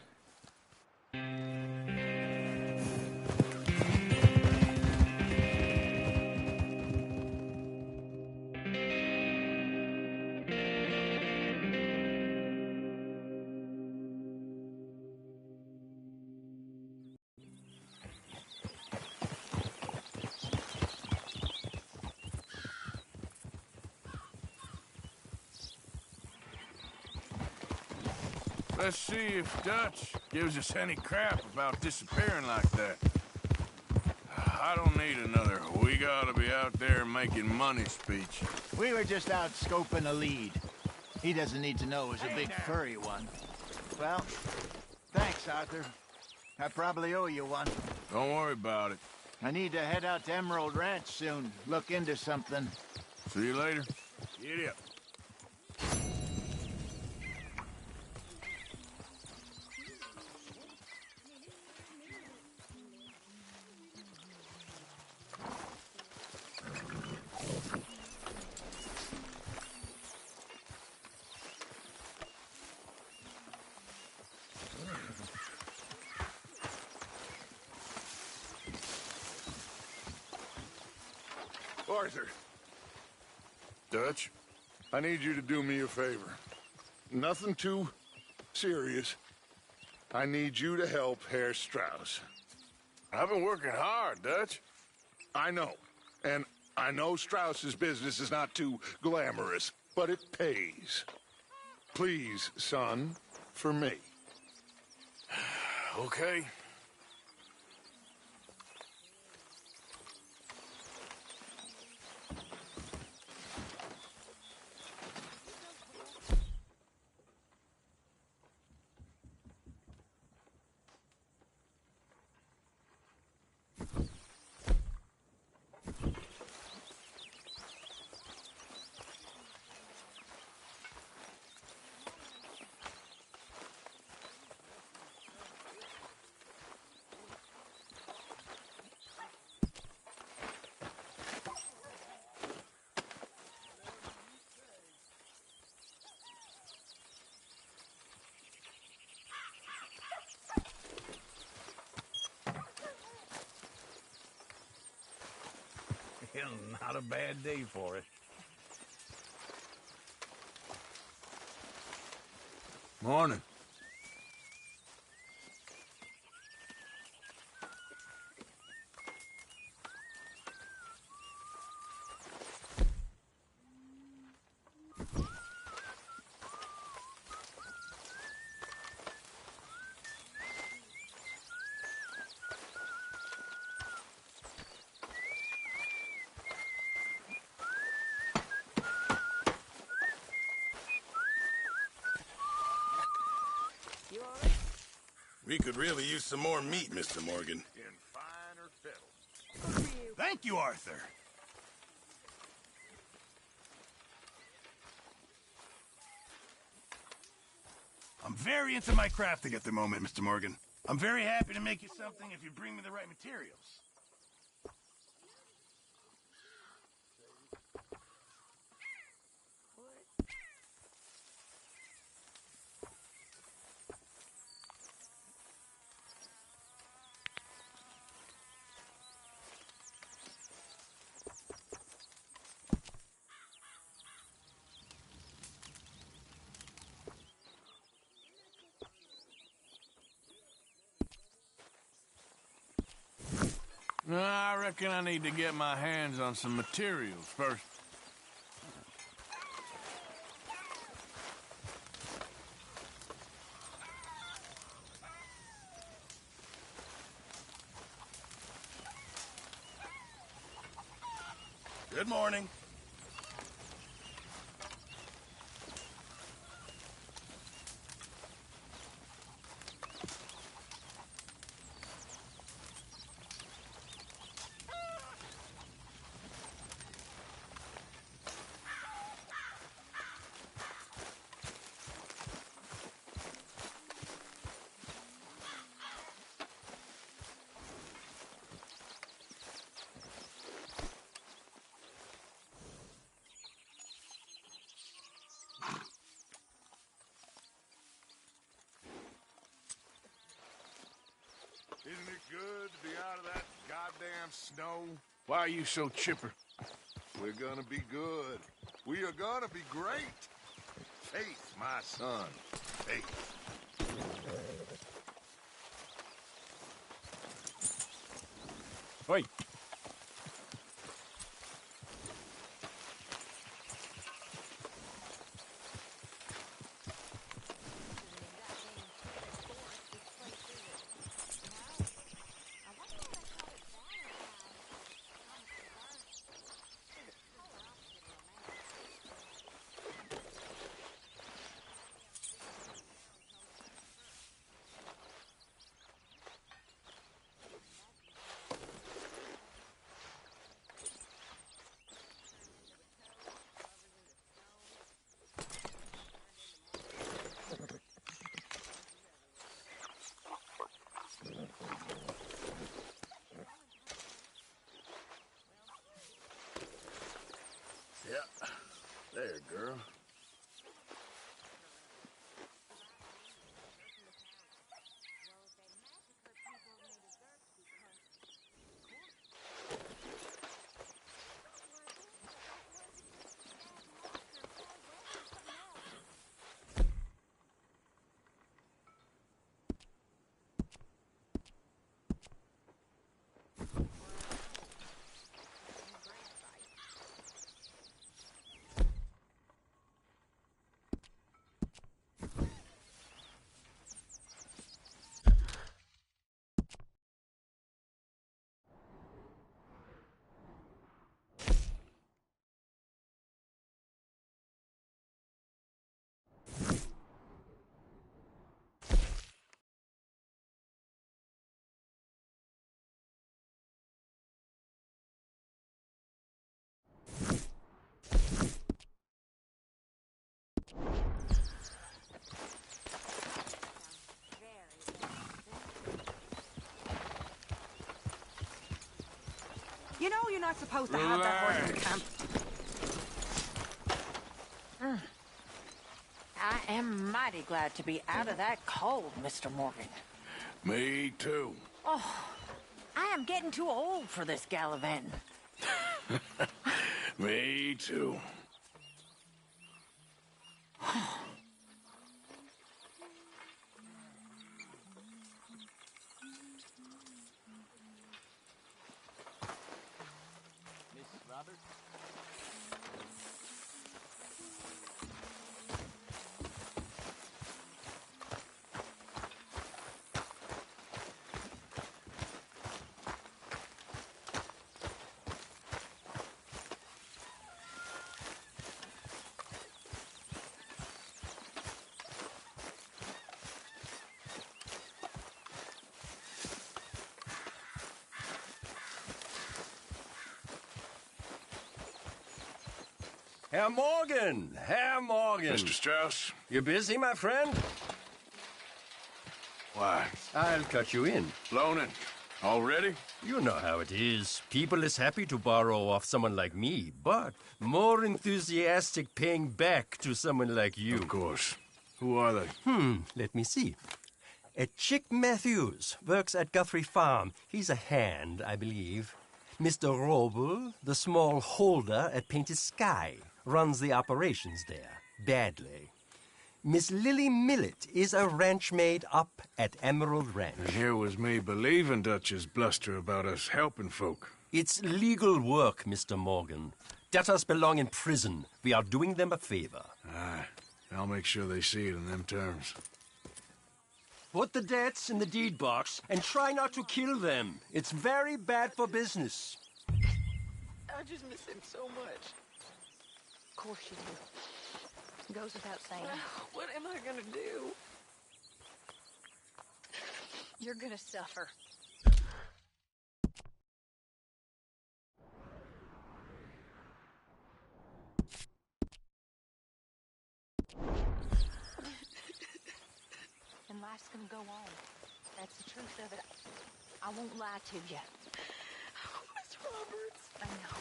Let's see if Dutch gives us any crap about disappearing like that. I don't need another "we gotta be out there making money" speech. We were just out scoping a lead. He doesn't need to know it was a big furry one. Well, thanks, Arthur. I probably owe you one. Don't worry about it. I need to head out to Emerald Ranch soon. Look into something. See you later. Giddy up. Arthur. Dutch? I need you to do me a favor. Nothing too serious. I need you to help Herr Strauss. I've been working hard, Dutch. I know. And I know Strauss's business is not too glamorous, but it pays. Please, son, for me. Okay. Not a bad day for it. Morning. We could really use some more meat, Mr. Morgan. In finer fettle. Thank you, Arthur. I'm very into my crafting at the moment, Mr. Morgan. I'm very happy to make you something if you bring me the right materials. I reckon I need to get my hands on some materials first. Good morning. Isn't it good to be out of that goddamn snow? Why are you so chipper? We're gonna be good. We are gonna be great. Faith, my son. Faith. Wait. Yeah. There, girl. You know you're not supposed to have that horse in the camp. I am mighty glad to be out of that cold, Mr. Morgan. Me too. Oh, I am getting too old for this gallivanting. Me too. Herr Morgan! Herr Morgan! Mr. Strauss? You busy, my friend? Why? I'll cut you in. Loaning. Already? You know how it is. People is happy to borrow off someone like me, but more enthusiastic paying back to someone like you. Of course. Who are they? Let me see. Chick Matthews works at Guthrie Farm. He's a hand, I believe. Mr. Roble, the small holder at Painted Sky, runs the operations there, badly. Miss Lily Millet is a ranch maid up at Emerald Ranch. And here was me believing Dutch's bluster about us helping folk. It's legal work, Mr. Morgan. Debtors belong in prison. We are doing them a favor. Aye. I'll make sure they see it in them terms. Put the debts in the deed box and try not to kill them. It's very bad for business. I just miss him so much. Of course you do. Goes without saying. What am I gonna do? You're gonna suffer. And life's gonna go on. That's the truth of it. I won't lie to you. Miss Roberts. I know.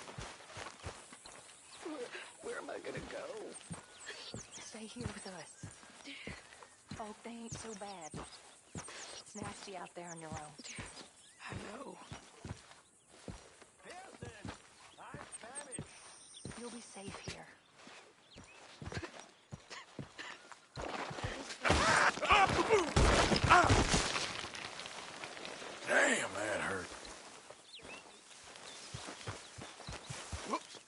Where am I gonna go? Stay here with us. Oh, they ain't so bad. It's nasty out there on your own. I know. You'll be safe here. Damn, that hurt. Whoops.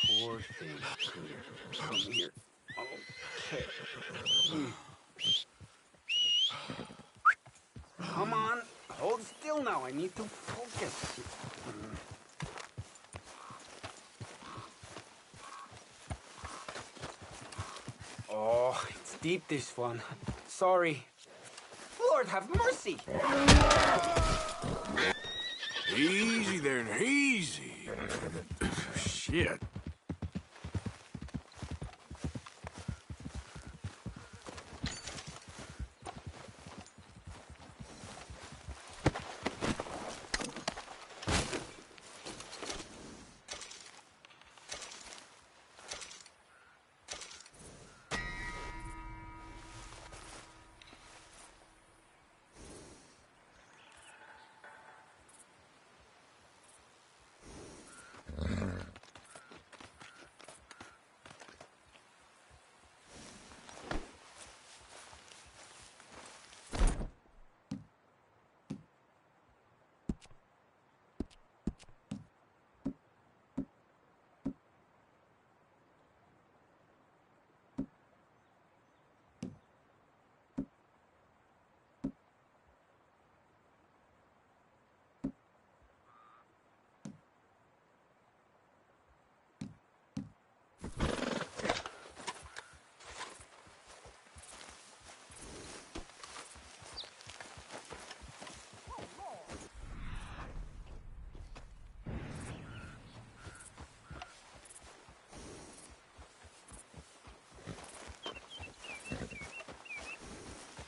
Poor thing. Come here. Okay. Come on. Hold still now. I need to focus. Oh, it's deep, this one. Sorry. Lord have mercy. Easy there, easy. Shit.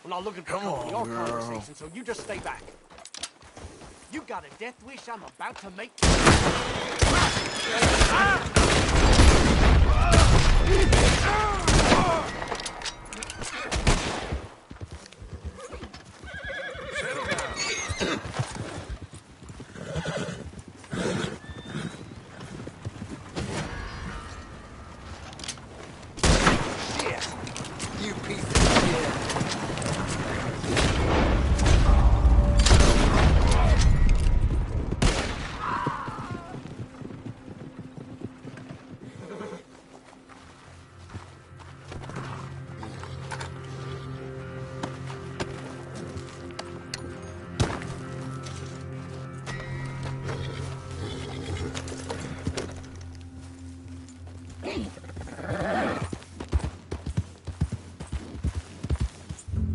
I'm not looking for Come on, your girl. conversation, so you just stay back. You got a death wish I'm about to make.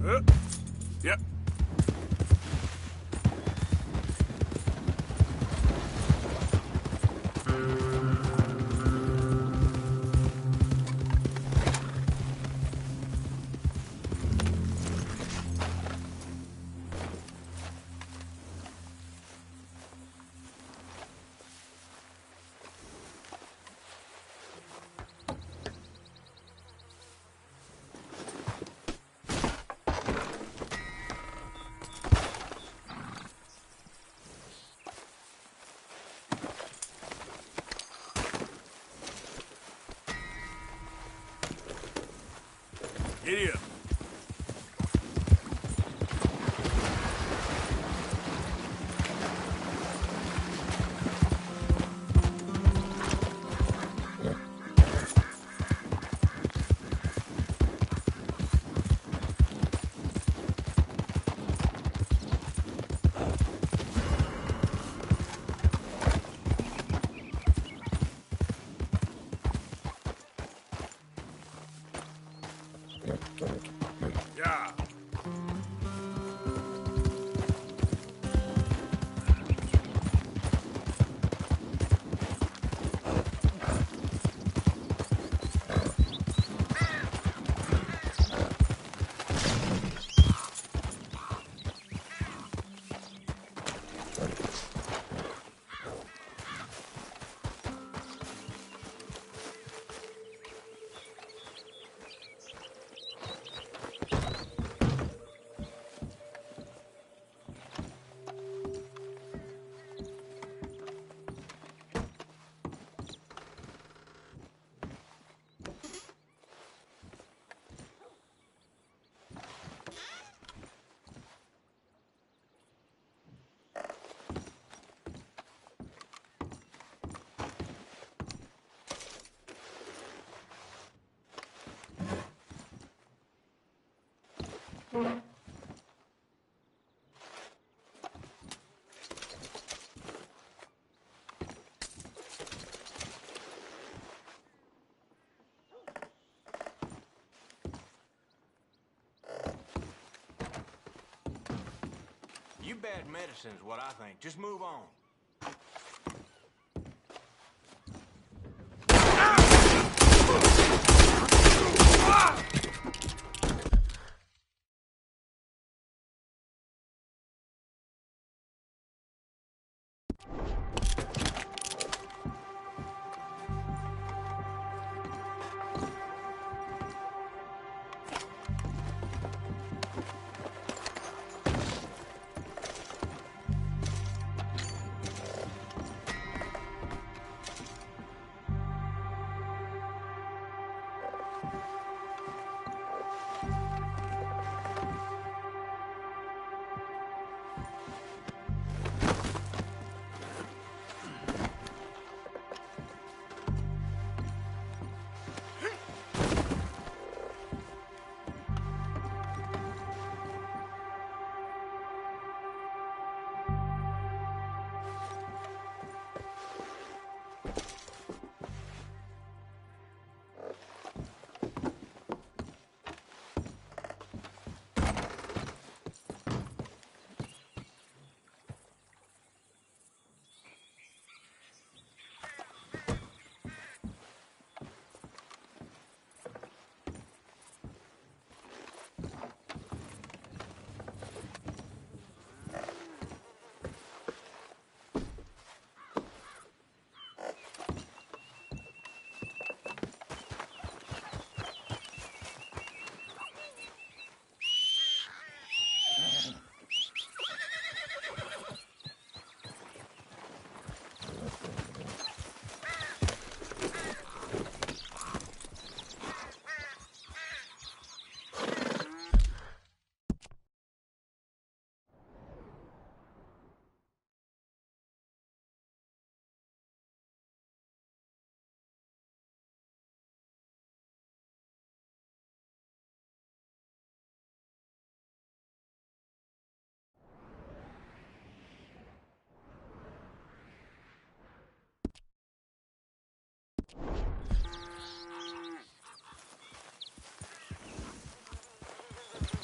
Yep. Giddy up. Yeah. You bad medicine's what I think. Just move on.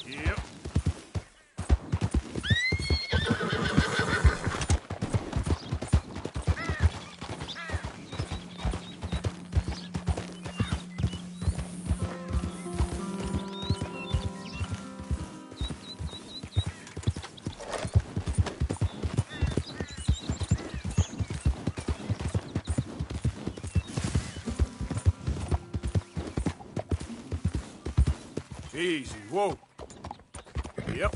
Yep. Easy, whoa. Yep.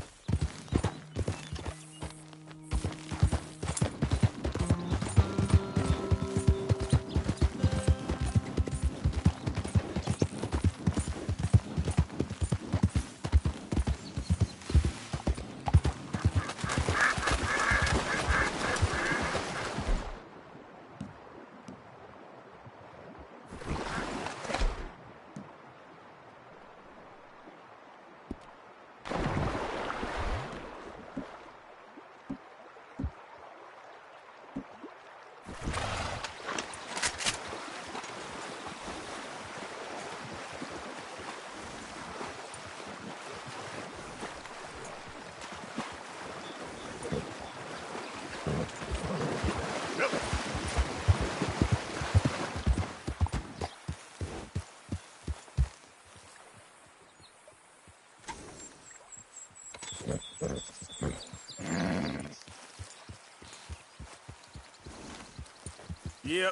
Yep. Yeah.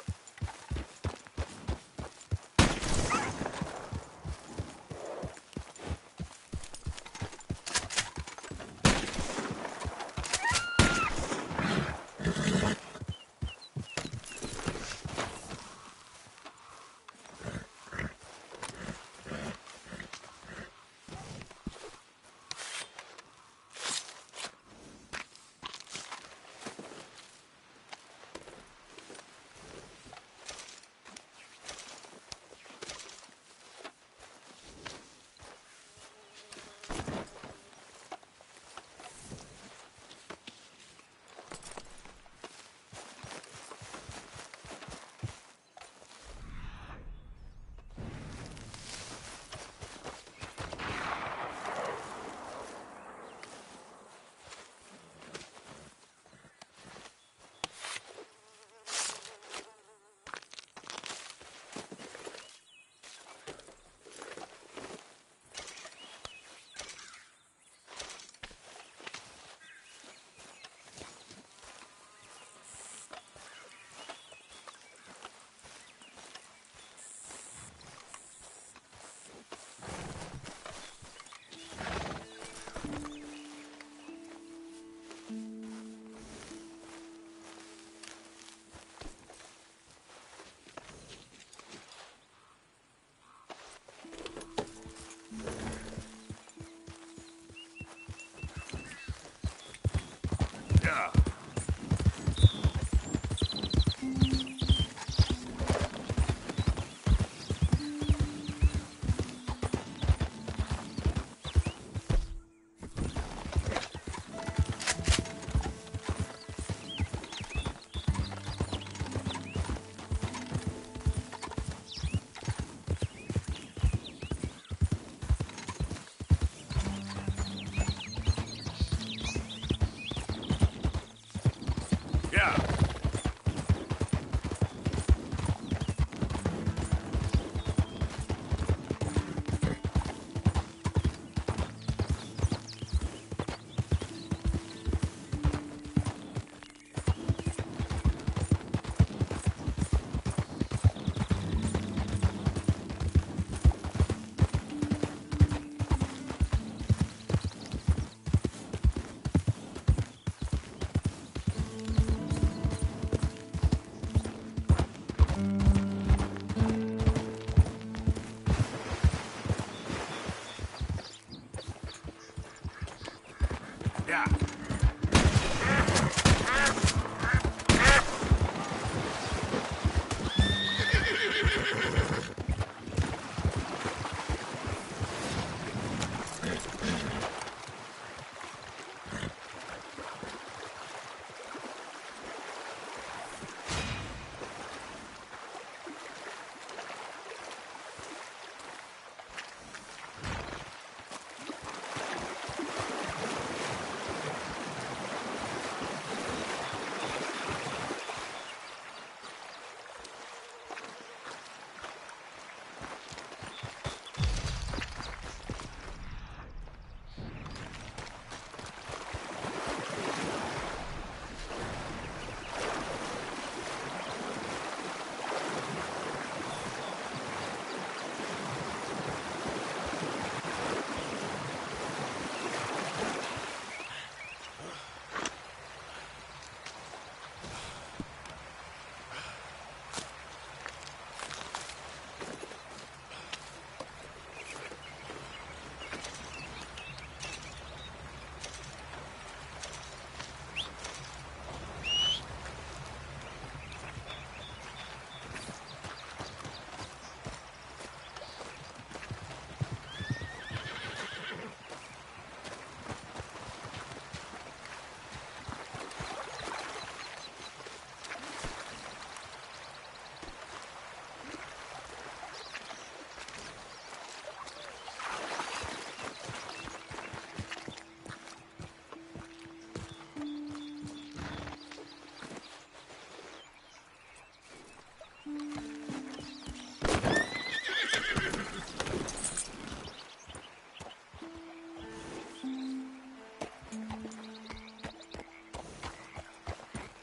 Yeah. Yeah.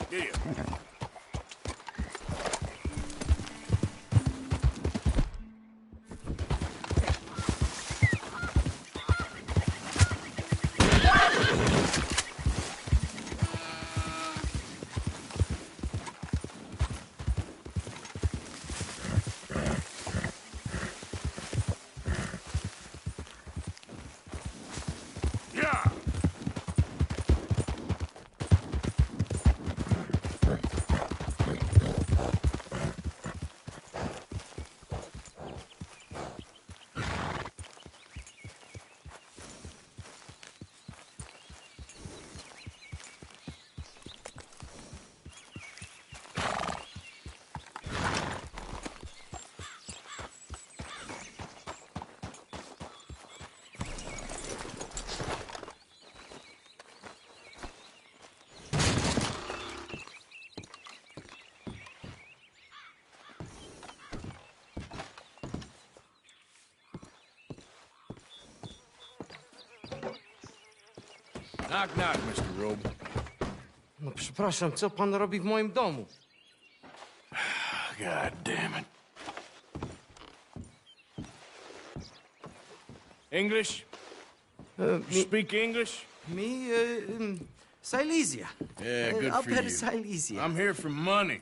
Here. Knock, knock, Mr. Robe. No przepraszam, co pan robi w moim domu? God damn it. English? You speak English? Me, Silesia. Yeah, good Up for at you. Silesia. I'm here for money.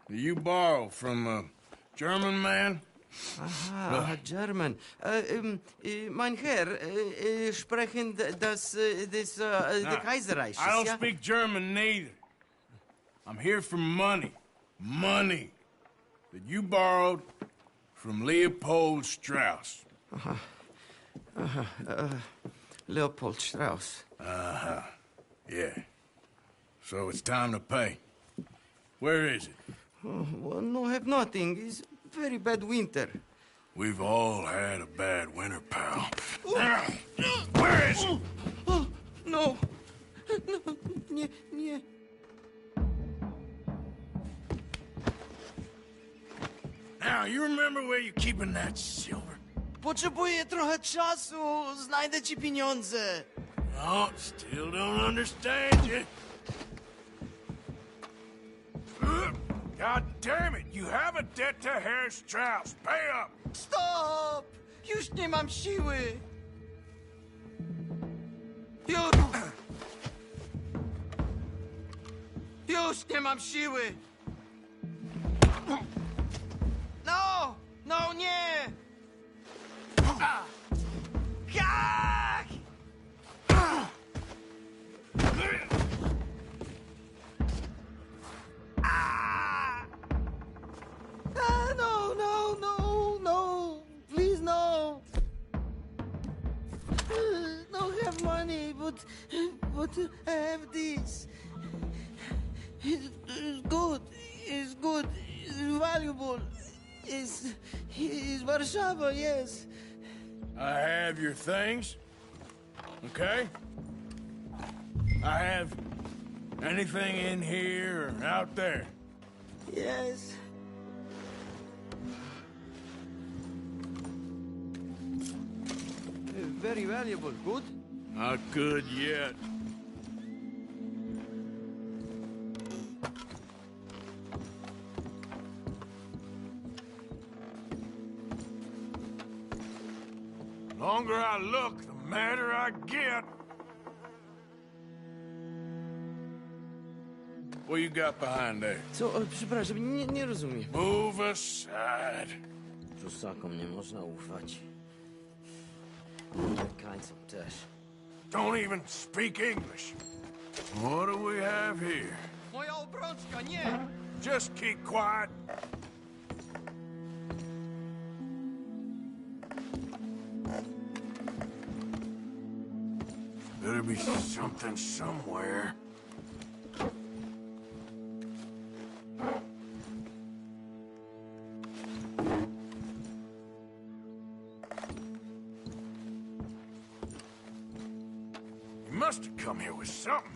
You borrow from a German man? Aha, German. Mein Herr, sprechen das Kaiserreich. I don't speak German neither. I'm here for money. Money that you borrowed from Leopold Strauss. Leopold Strauss. Yeah. So it's time to pay. Where is it? Oh, well, no, have nothing. It's very bad winter. We've all had a bad winter, pal. Where is it? Oh, no. No, nie, nie. Now, you remember where you're keeping that silver? Potrzebuję trochę czasu. Znajdę ci pieniądze. No, still don't understand you. God damn it! You have a debt to Herr Strauss. Pay up! Stop! Już nie mam siły. Już nie mam siły. No! No nie! Jak? No, no, no, no. Please, no. Don't have money, but I have this. It's good. It's good. It's valuable. It's Warszawa, yes. I have your things. Okay? I have anything in here or out there. Yes. Very valuable. Good? Not good yet. The longer I look, the madder I get. What you got behind there? Co? Przepraszam, nie rozumiem. Move aside. Prusakom nie można ufać. Amerykańcom też. Don't even speak English. What do we have here? Moja obrączka, nie! Just keep quiet. Better be something somewhere. You must have come here with something.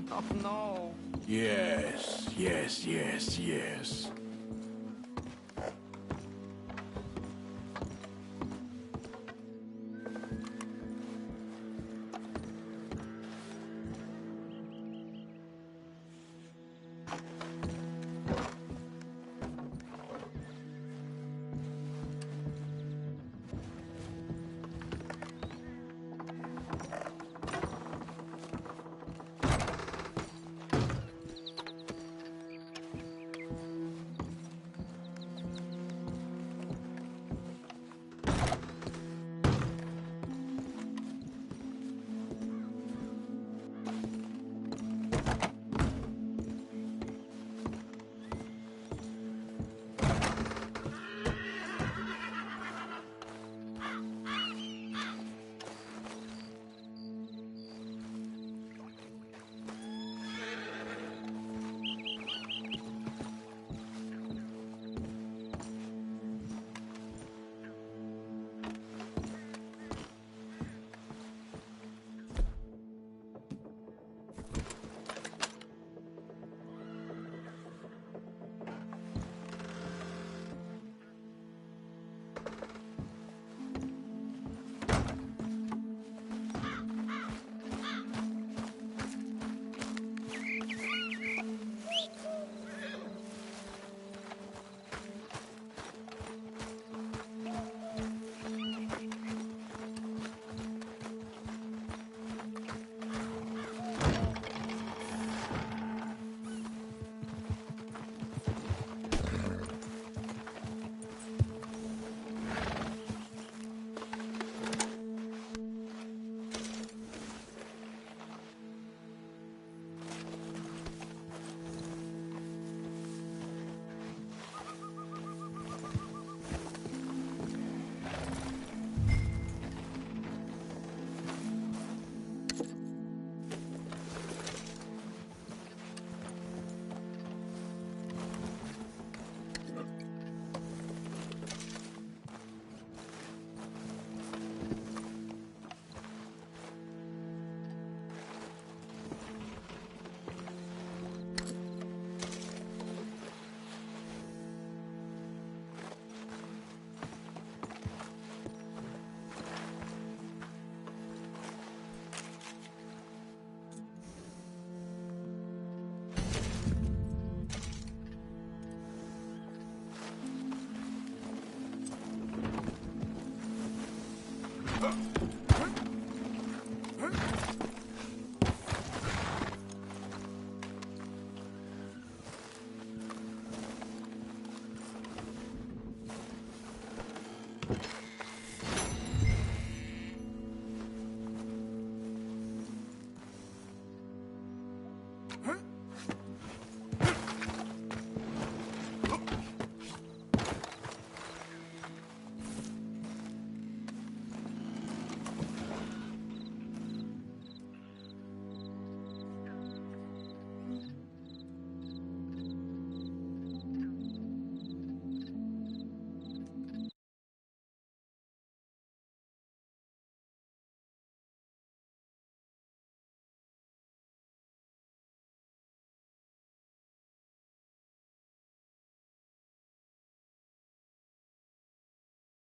no, no. Yes, yes, yes, yes.